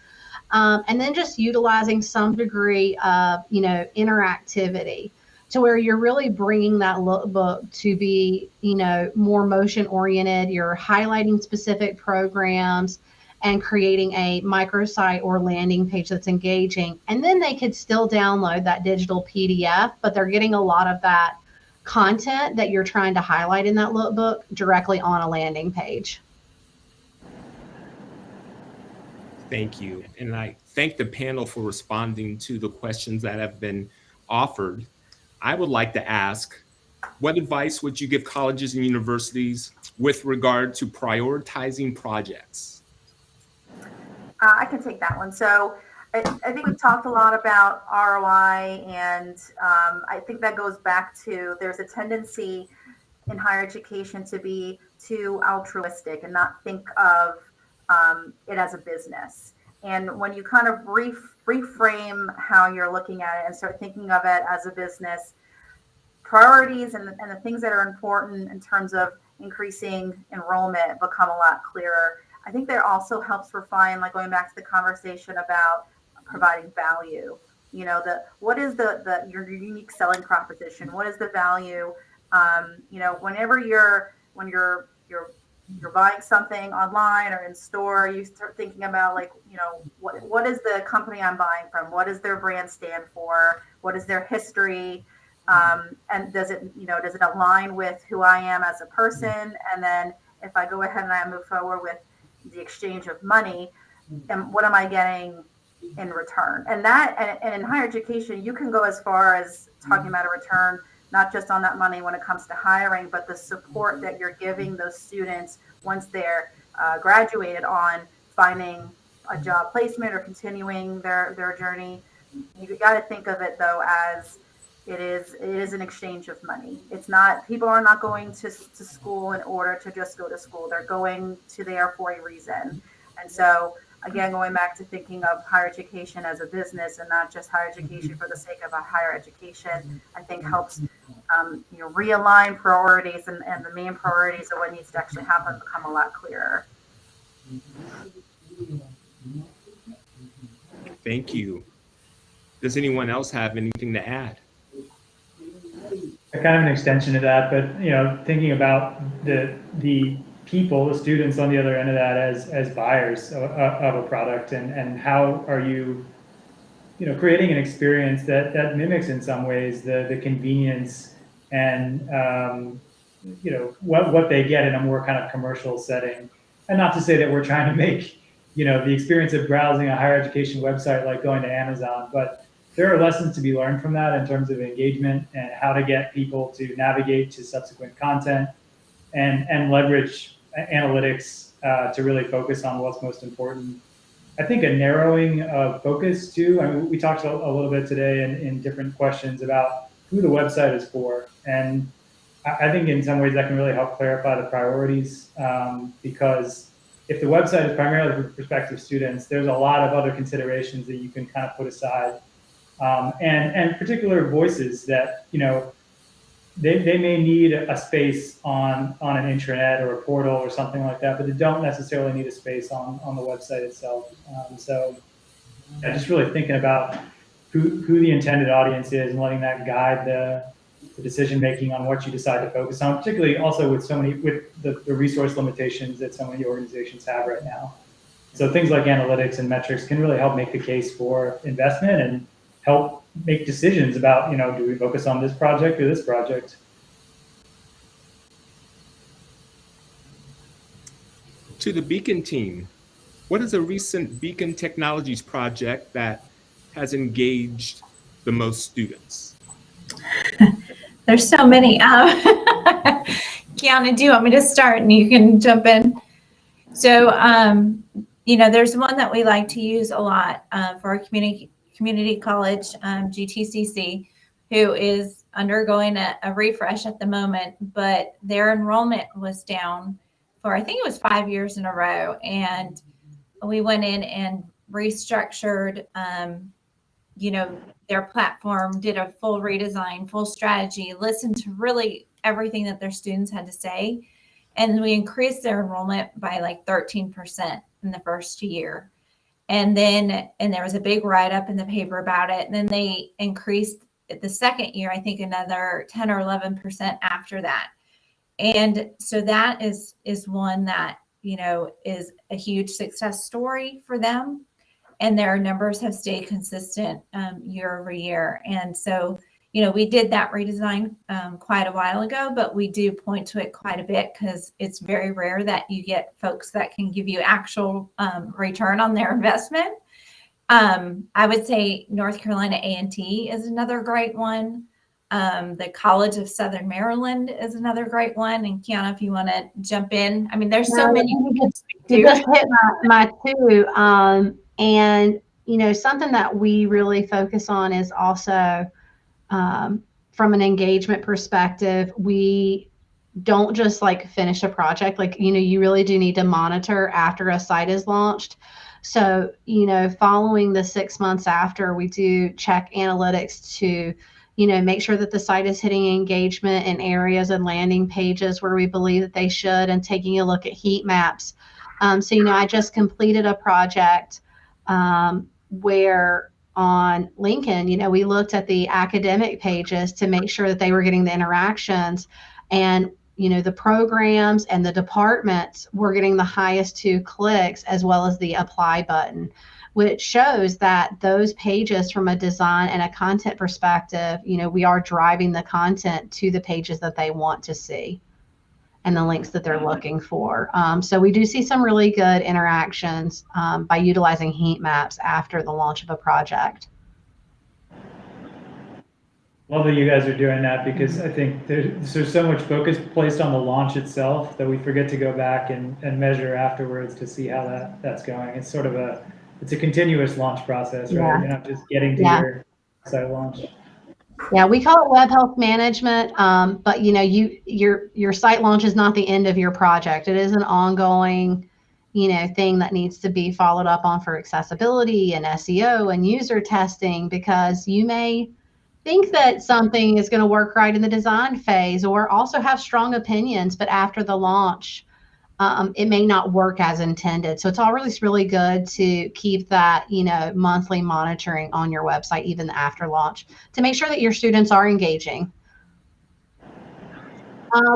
And then just utilizing some degree of, interactivity, to where you're really bringing that lookbook to be, more motion oriented. You're highlighting specific programs and creating a microsite or landing page that's engaging. And then they could still download that digital PDF, but they're getting a lot of that content that you're trying to highlight in that lookbook directly on a landing page. Thank you. And I thank the panel for responding to the questions that have been offered. I would like to ask, what advice would you give colleges and universities with regard to prioritizing projects? I can take that one. So I think we've talked a lot about ROI, and I think that goes back to, there's a tendency in higher education to be too altruistic and not think of it as a business. And when you kind of reframe how you're looking at it and start thinking of it as a business, priorities and the things that are important in terms of increasing enrollment become a lot clearer. I think that also helps refine, like going back to the conversation about providing value. What is your unique selling proposition? What is the value? Whenever when you're buying something online or in store, you start thinking about, like, what is the company I'm buying from? What does their brand stand for? What is their history? And does it align with who I am as a person? And then if I go ahead and I move forward with the exchange of money, and what am I getting in return? And in higher education, you can go as far as talking about a return, not just on that money when it comes to hiring, but the support that you're giving those students once they're graduated on finding a job placement or continuing their journey. You got to think of it, though, as it is an exchange of money. It's not, people are not going to school in order to just go to school. They're going to there for a reason. And so, again, going back to thinking of higher education as a business and not just higher education for the sake of a higher education, I think helps realign priorities, and the main priorities of what needs to actually happen become a lot clearer. Thank you. Does anyone else have anything to add? Kind of an extension to that, but thinking about the people, the students on the other end of that as buyers of a product, and how are you creating an experience that mimics in some ways the convenience and what they get in a more kind of commercial setting. And not to say that we're trying to make the experience of browsing a higher education website like going to Amazon, but there are lessons to be learned from that in terms of engagement and how to get people to navigate to subsequent content and leverage analytics to really focus on what's most important. I think a narrowing of focus too. I mean, we talked a little bit today in different questions about who the website is for. And I think in some ways that can really help clarify the priorities, because if the website is primarily for prospective students, there's a lot of other considerations that you can kind of put aside. And particular voices that, they may need a space on an intranet or a portal or something like that, but they don't necessarily need a space on the website itself. So just really thinking about who the intended audience is and letting that guide the decision making on what you decide to focus on, particularly also with the resource limitations that so many organizations have right now. So things like analytics and metrics can really help make the case for investment and help make decisions about, do we focus on this project or this project? To the Beacon team, what is a recent Beacon Technologies project that has engaged the most students? There's so many. Kiana, do you want me to start and you can jump in? So, there's one that we like to use a lot for our community college, GTCC, who is undergoing a refresh at the moment, but their enrollment was down for, I think it was 5 years in a row. And we went in and restructured, their platform, did a full redesign, full strategy, listened to really everything that their students had to say. And we increased their enrollment by like 13% in the first year. And there was a big write-up in the paper about it. And then they increased the second year, I think another 10 or 11% after that. And so that is one that, is a huge success story for them. And their numbers have stayed consistent year over year. And so, we did that redesign quite a while ago, but we do point to it quite a bit because it's very rare that you get folks that can give you actual return on their investment. I would say North Carolina A&T is another great one. The College of Southern Maryland is another great one. And Kiana, if you want to jump in, I mean, there's so many. You just hit my two. And, something that we really focus on is also from an engagement perspective, we don't just finish a project. You really do need to monitor after a site is launched. So, following the 6 months after, we do check analytics to, make sure that the site is hitting engagement in areas and landing pages where we believe that they should, and taking a look at heat maps. So, I just completed a project where on Lincoln, we looked at the academic pages to make sure that they were getting the interactions, and the programs and the departments were getting the highest 2 clicks, as well as the apply button, which shows that those pages from a design and a content perspective, we are driving the content to the pages that they want to see and the links that they're looking for. So we do see some really good interactions by utilizing heat maps after the launch of a project. Love that you guys are doing that, because I think there's so much focus placed on the launch itself that we forget to go back and measure afterwards to see how that's going. It's sort of a continuous launch process, right? Yeah. You're not just getting to your site launch. Yeah, we call it web health management, but your site launch is not the end of your project. It is an ongoing, thing that needs to be followed up on for accessibility and SEO and user testing, because you may think that something is going to work right in the design phase, or also have strong opinions, but after the launch, it may not work as intended. So it's always really good to keep that, monthly monitoring on your website, even after launch, to make sure that your students are engaging.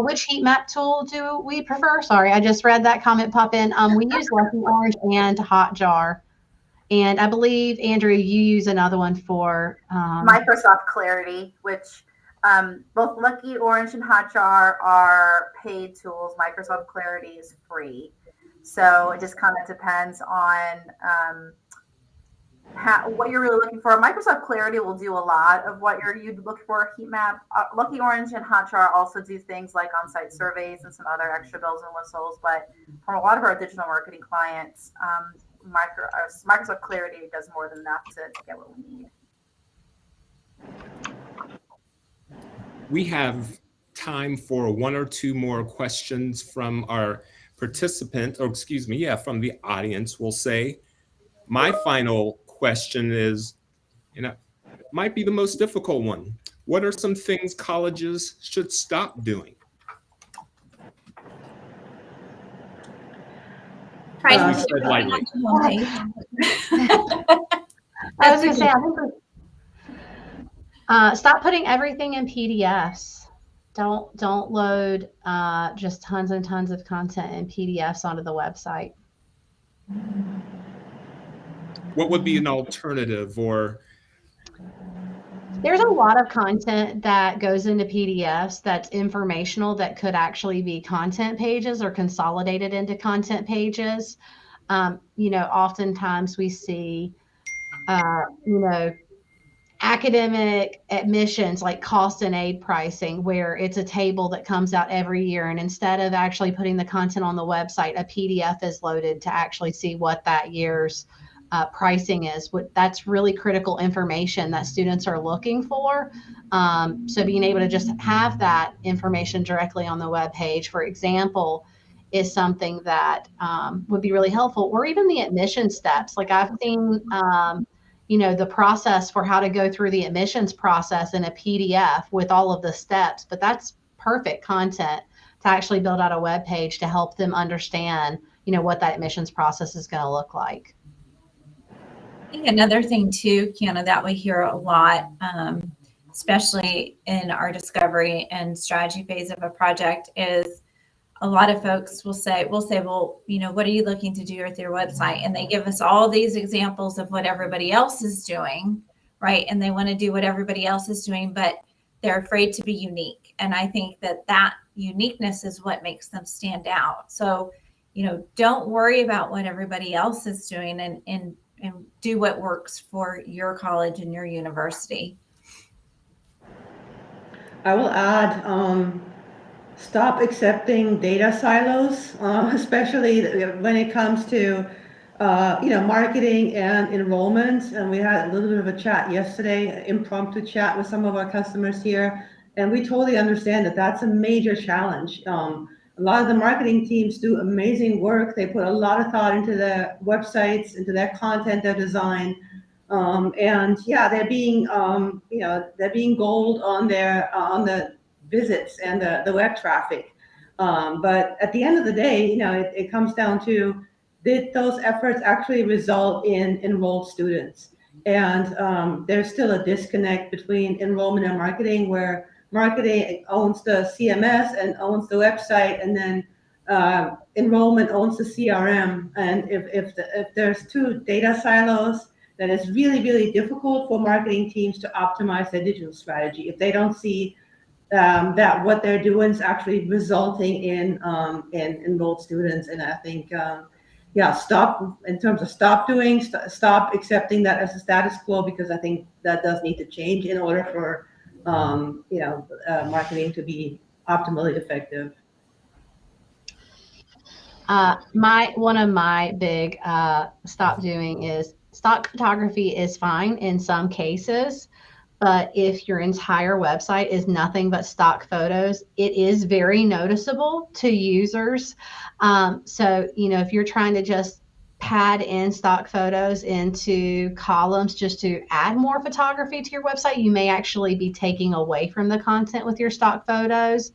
Which heat map tool do we prefer? Sorry, I just read that comment pop in. We use Lucky Orange and Hotjar. And I believe, Andrew, you use another one for Microsoft Clarity, which both Lucky Orange and Hotjar are paid tools. Microsoft Clarity is free. So it just kind of depends on what you're really looking for. Microsoft Clarity will do a lot of what you'd look for a heat map. Lucky Orange and Hotjar also do things like on-site surveys and some other extra bells and whistles. But for a lot of our digital marketing clients, Microsoft Clarity does more than enough to get what we need. We have time for 1 or 2 more questions from our participant, or excuse me, from the audience, we'll say. My final question is, might be the most difficult one. What are some things colleges should stop doing? Trying to said lightly. I was going to say, Stop putting everything in PDFs. Don't load just tons and tons of content in PDFs onto the website. What would be an alternative, or There's a lot of content that goes into PDFs that's informational that could actually be content pages or consolidated into content pages. Oftentimes we see, academic admissions like cost and aid pricing, where it's a table that comes out every year. And instead of actually putting the content on the website, a PDF is loaded to actually see what that year's pricing is. That's really critical information that students are looking for. So being able to just have that information directly on the web page, for example, is something that would be really helpful. Or even the admission steps. Like I've seen, the process for how to go through the admissions process in a PDF with all of the steps, but that's perfect content to actually build out a web page to help them understand, what that admissions process is going to look like. I think another thing too, Kiana, that we hear a lot, especially in our discovery and strategy phase of a project, is a lot of folks will say, well, what are you looking to do with your website? And they give us all these examples of what everybody else is doing, right? And they want to do what everybody else is doing, but they're afraid to be unique. And I think that uniqueness is what makes them stand out. So, don't worry about what everybody else is doing, and do what works for your college and your university. I will add, stop accepting data silos, especially when it comes to, marketing and enrollment. And we had a little bit of a chat yesterday, an impromptu chat with some of our customers here. And we totally understand that that's a major challenge. A lot of the marketing teams do amazing work. They put a lot of thought into their websites, into their content, their design. And yeah, they're being gold on the visits and the web traffic. But at the end of the day, it comes down to, did those efforts actually result in enrolled students? And there's still a disconnect between enrollment and marketing, where marketing owns the CMS and owns the website, and then enrollment owns the CRM. And if there's two data silos, then it's really, really difficult for marketing teams to optimize their digital strategy if they don't see that what they're doing is actually resulting in enrolled students. And I think, stop accepting that as a status quo, because I think that does need to change in order for marketing to be optimally effective. One of my big stop doing is, stock photography is fine in some cases, but if your entire website is nothing but stock photos, it is very noticeable to users. So, if you're trying to just pad in stock photos into columns just to add more photography to your website, you may actually be taking away from the content with your stock photos.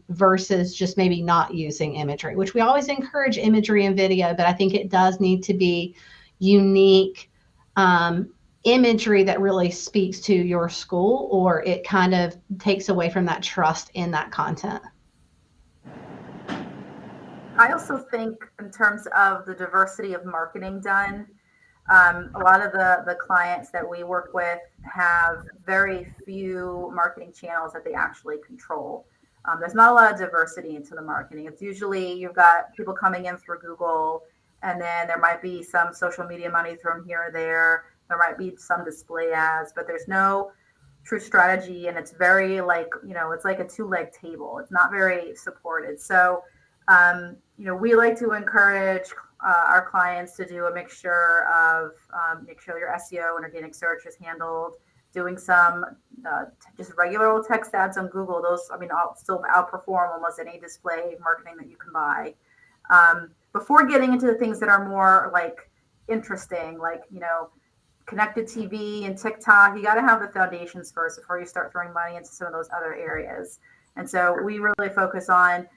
Versus just maybe not using imagery, which we always encourage imagery and video, but I think it does need to be unique imagery that really speaks to your school, or it kind of takes away from that trust in that content. I also think in terms of the diversity of marketing done, a lot of the clients that we work with have very few marketing channels that they actually control. There's not a lot of diversity into the marketing. It's usually you've got people coming in through Google, and then there might be some social media money thrown here or there. There might be some display ads, but there's no true strategy, and it's very it's like a two-leg table. It's not very supported. So, we like to encourage our clients to do a mixture of make sure your SEO and organic search is handled, doing some just regular old text ads on Google. Those, I'll still outperform almost any display marketing that you can buy. Before getting into the things that are more interesting, connected TV and TikTok, you got to have the foundations first before you start throwing money into some of those other areas. And so we really focus on,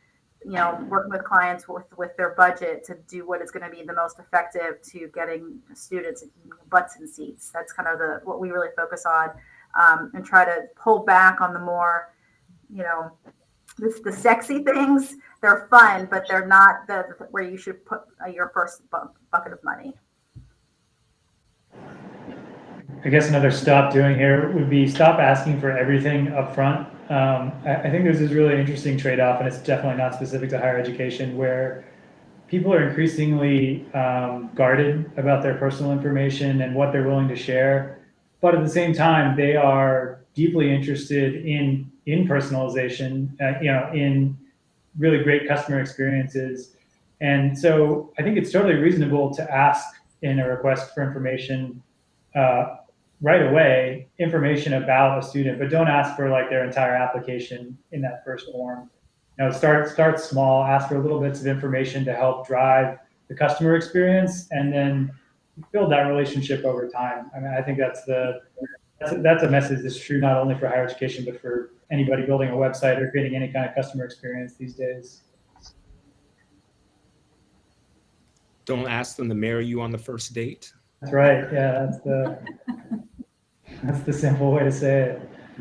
working with clients with their budget to do what is going to be the most effective to getting students butts in seats. That's kind of what we really focus on. and try to pull back on the more, the sexy things. They're fun, but they're not where you should put your first bucket of money. I guess another stop doing here would be stop asking for everything up front. I think there's this really interesting trade-off, and it's definitely not specific to higher education, where people are increasingly guarded about their personal information and what they're willing to share. But at the same time, they are deeply interested in personalization, in really great customer experiences. And so I think it's totally reasonable to ask in a request for information right away, information about a student, but don't ask for like their entire application in that first form. Start small, ask for little bits of information to help drive the customer experience, and then build that relationship over time. I mean, I think that's a message that's true not only for higher education, but for anybody building a website or creating any kind of customer experience these days. Don't ask them to marry you on the first date. That's right. Yeah, that's the simple way to say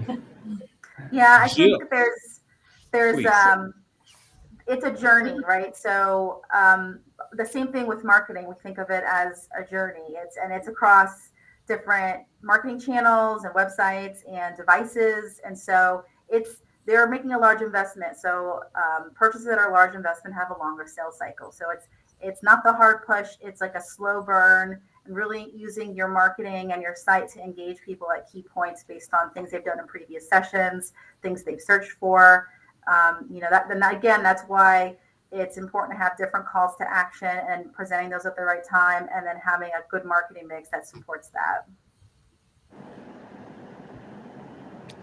it. Yeah, I Jill. think there's Please. It's a journey, right? So the same thing with marketing. We think of it as a journey. It's across different marketing channels and websites and devices, and so they're making a large investment. So purchases that are large investment have a longer sales cycle. So it's not the hard push. It's like a slow burn, and really using your marketing and your site to engage people at key points based on things they've done in previous sessions, things they've searched for. That's why it's important to have different calls to action and presenting those at the right time, and then having a good marketing mix that supports that.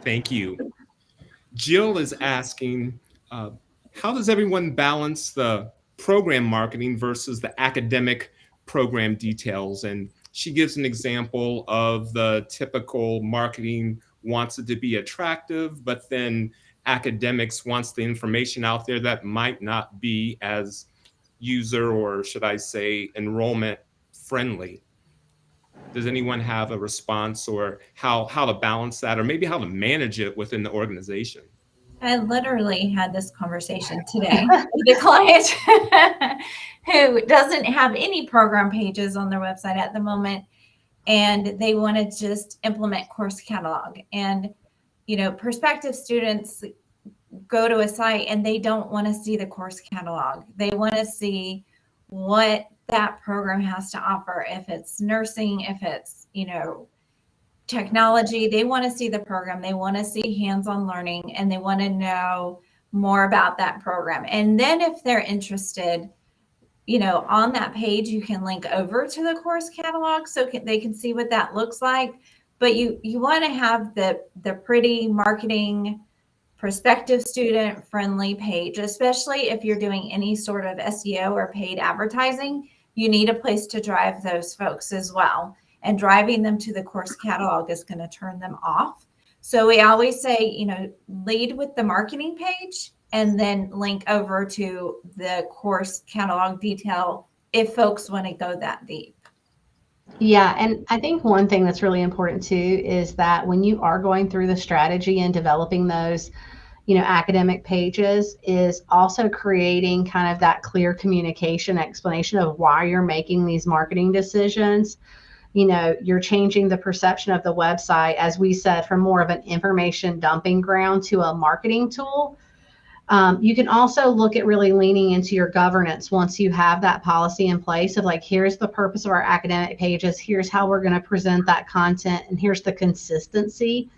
Thank you. Jill is asking, how does everyone balance the program marketing versus the academic program details? And she gives an example of the typical marketing wants it to be attractive, but then academics wants the information out there that might not be as user, or should I say, enrollment friendly. Does anyone have a response, or how to balance that, or maybe how to manage it within the organization? I literally had this conversation today with a client who doesn't have any program pages on their website at the moment, and they want to just implement course catalog. And, prospective students go to a site and they don't want to see the course catalog. They want to see what that program has to offer. If it's nursing, if it's, technology, they want to see the program. They want to see hands-on learning, and they want to know more about that program. And then if they're interested, on that page, you can link over to the course catalog so they can see what that looks like. But you want to have the pretty marketing, prospective student friendly page, especially if you're doing any sort of SEO or paid advertising. You need a place to drive those folks as well. And driving them to the course catalog is going to turn them off. So we always say, lead with the marketing page and then link over to the course catalog detail if folks want to go that deep. Yeah, and I think one thing that's really important too is that when you are going through the strategy and developing those, academic pages, is also creating kind of that clear communication explanation of why you're making these marketing decisions. You're changing the perception of the website, as we said, from more of an information dumping ground to a marketing tool. You can also look at really leaning into your governance once you have that policy in place of like, here's the purpose of our academic pages, here's how we're going to present that content, and here's the consistency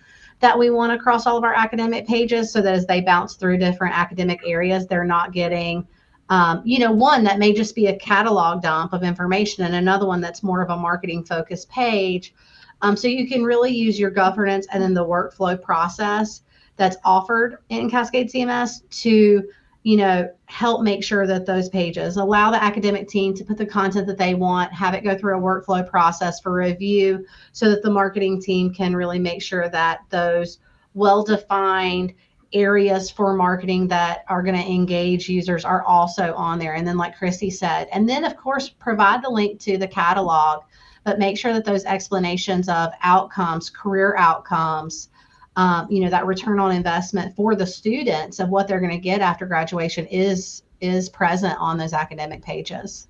that we want across all of our academic pages, so that as they bounce through different academic areas, they're not getting one that may just be a catalog dump of information, and another one that's more of a marketing focused page. So you can really use your governance and then the workflow process that's offered in Cascade CMS to, help make sure that those pages allow the academic team to put the content that they want, have it go through a workflow process for review, so that the marketing team can really make sure that those well-defined areas for marketing that are going to engage users are also on there. And then, like Christy said, and then of course provide the link to the catalog, but make sure that those explanations of outcomes, career outcomes, that return on investment for the students of what they're going to get after graduation is present on those academic pages.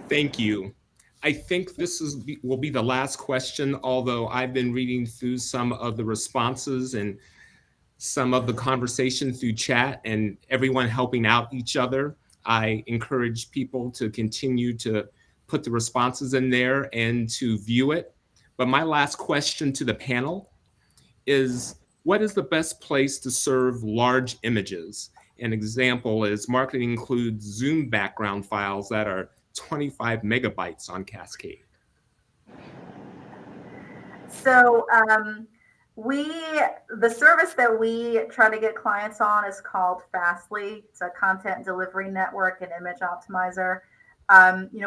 Thank you. I think this will be the last question, although I've been reading through some of the responses and some of the conversation through chat and everyone helping out each other. I encourage people to continue to put the responses in there and to view it. But my last question to the panel is, what is the best place to serve large images? An example is marketing includes Zoom background files that are 25 megabytes on Cascade. So the service that we try to get clients on is called Fastly. It's a content delivery network and image optimizer.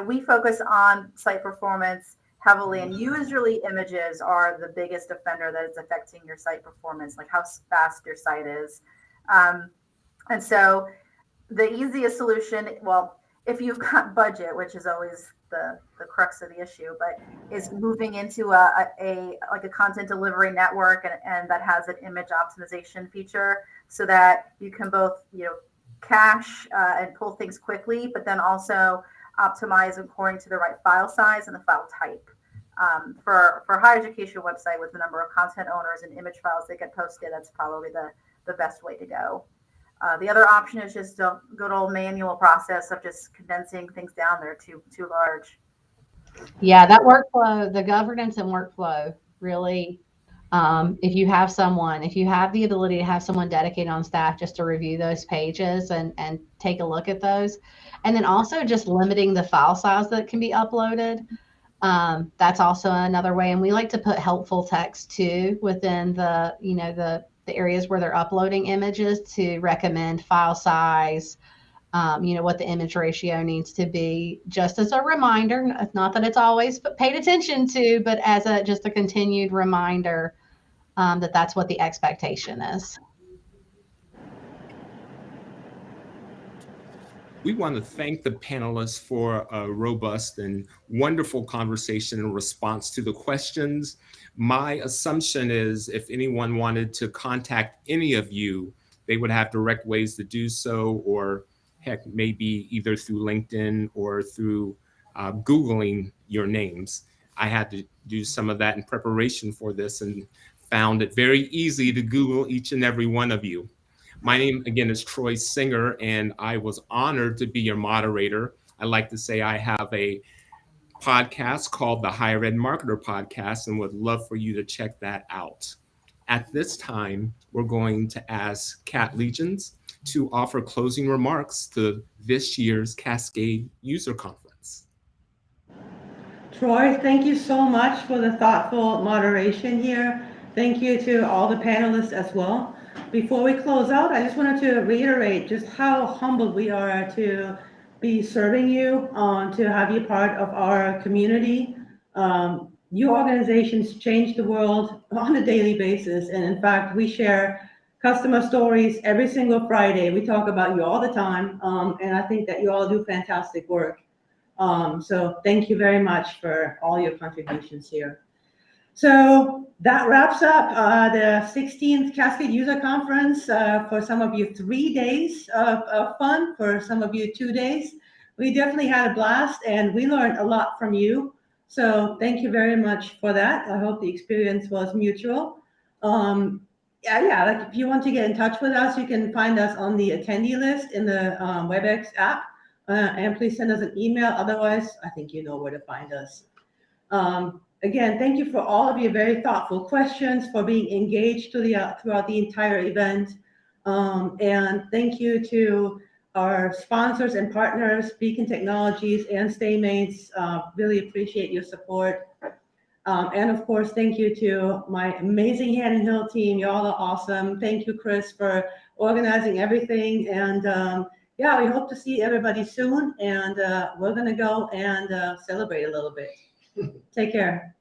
We focus on site performance heavily, and usually images are the biggest offender that is affecting your site performance, like how fast your site is. And so the easiest solution, well, if you've got budget, which is always the crux of the issue, but is moving into a content delivery network and that has an image optimization feature so that you can both, cache and pull things quickly, but then also optimize according to the right file size and the file type. For higher education website with the number of content owners and image files that get posted, that's probably the best way to go. The other option is just a good old manual process of just condensing things down there too large. Yeah, that workflow, the governance and workflow, really, if you have the ability to have someone dedicated on staff just to review those pages and take a look at those, and then also just limiting the file size that can be uploaded. That's also another way. And we like to put helpful text too within the areas where they're uploading images to recommend file size, what the image ratio needs to be, just as a reminder, not that it's always paid attention to, but as just a continued reminder that that's what the expectation is. We want to thank the panelists for a robust and wonderful conversation in response to the questions. My assumption is if anyone wanted to contact any of you, they would have direct ways to do so, or heck, maybe either through LinkedIn or through Googling your names. I had to do some of that in preparation for this and found it very easy to Google each and every one of you. My name, again, is Troy Singer, and I was honored to be your moderator. I like to say I have a podcast called the Higher Ed Marketer Podcast and would love for you to check that out. At this time, we're going to ask Kat Legions to offer closing remarks to this year's Cascade User Conference. Troy, thank you so much for the thoughtful moderation here. Thank you to all the panelists as well. Before we close out, I just wanted to reiterate just how humbled we are to be serving you, to have you part of our community. Your organizations change the world on a daily basis. And in fact, we share customer stories every single Friday. We talk about you all the time. And I think that you all do fantastic work. So thank you very much for all your contributions here. So that wraps up the 16th Cascade User Conference. For some of you, 3 days of fun. For some of you, 2 days. We definitely had a blast, and we learned a lot from you. So thank you very much for that. I hope the experience was mutual. Like if you want to get in touch with us, you can find us on the attendee list in the WebEx app. And please send us an email. Otherwise, I think you know where to find us. Again, thank you for all of your very thoughtful questions, for being engaged throughout the entire event. And thank you to our sponsors and partners, Beacon Technologies and StayMates. Really appreciate your support. And of course, thank you to my amazing Hand and Hill team. You all are awesome. Thank you, Chris, for organizing everything. And we hope to see everybody soon. And we're going to go and celebrate a little bit. Take care.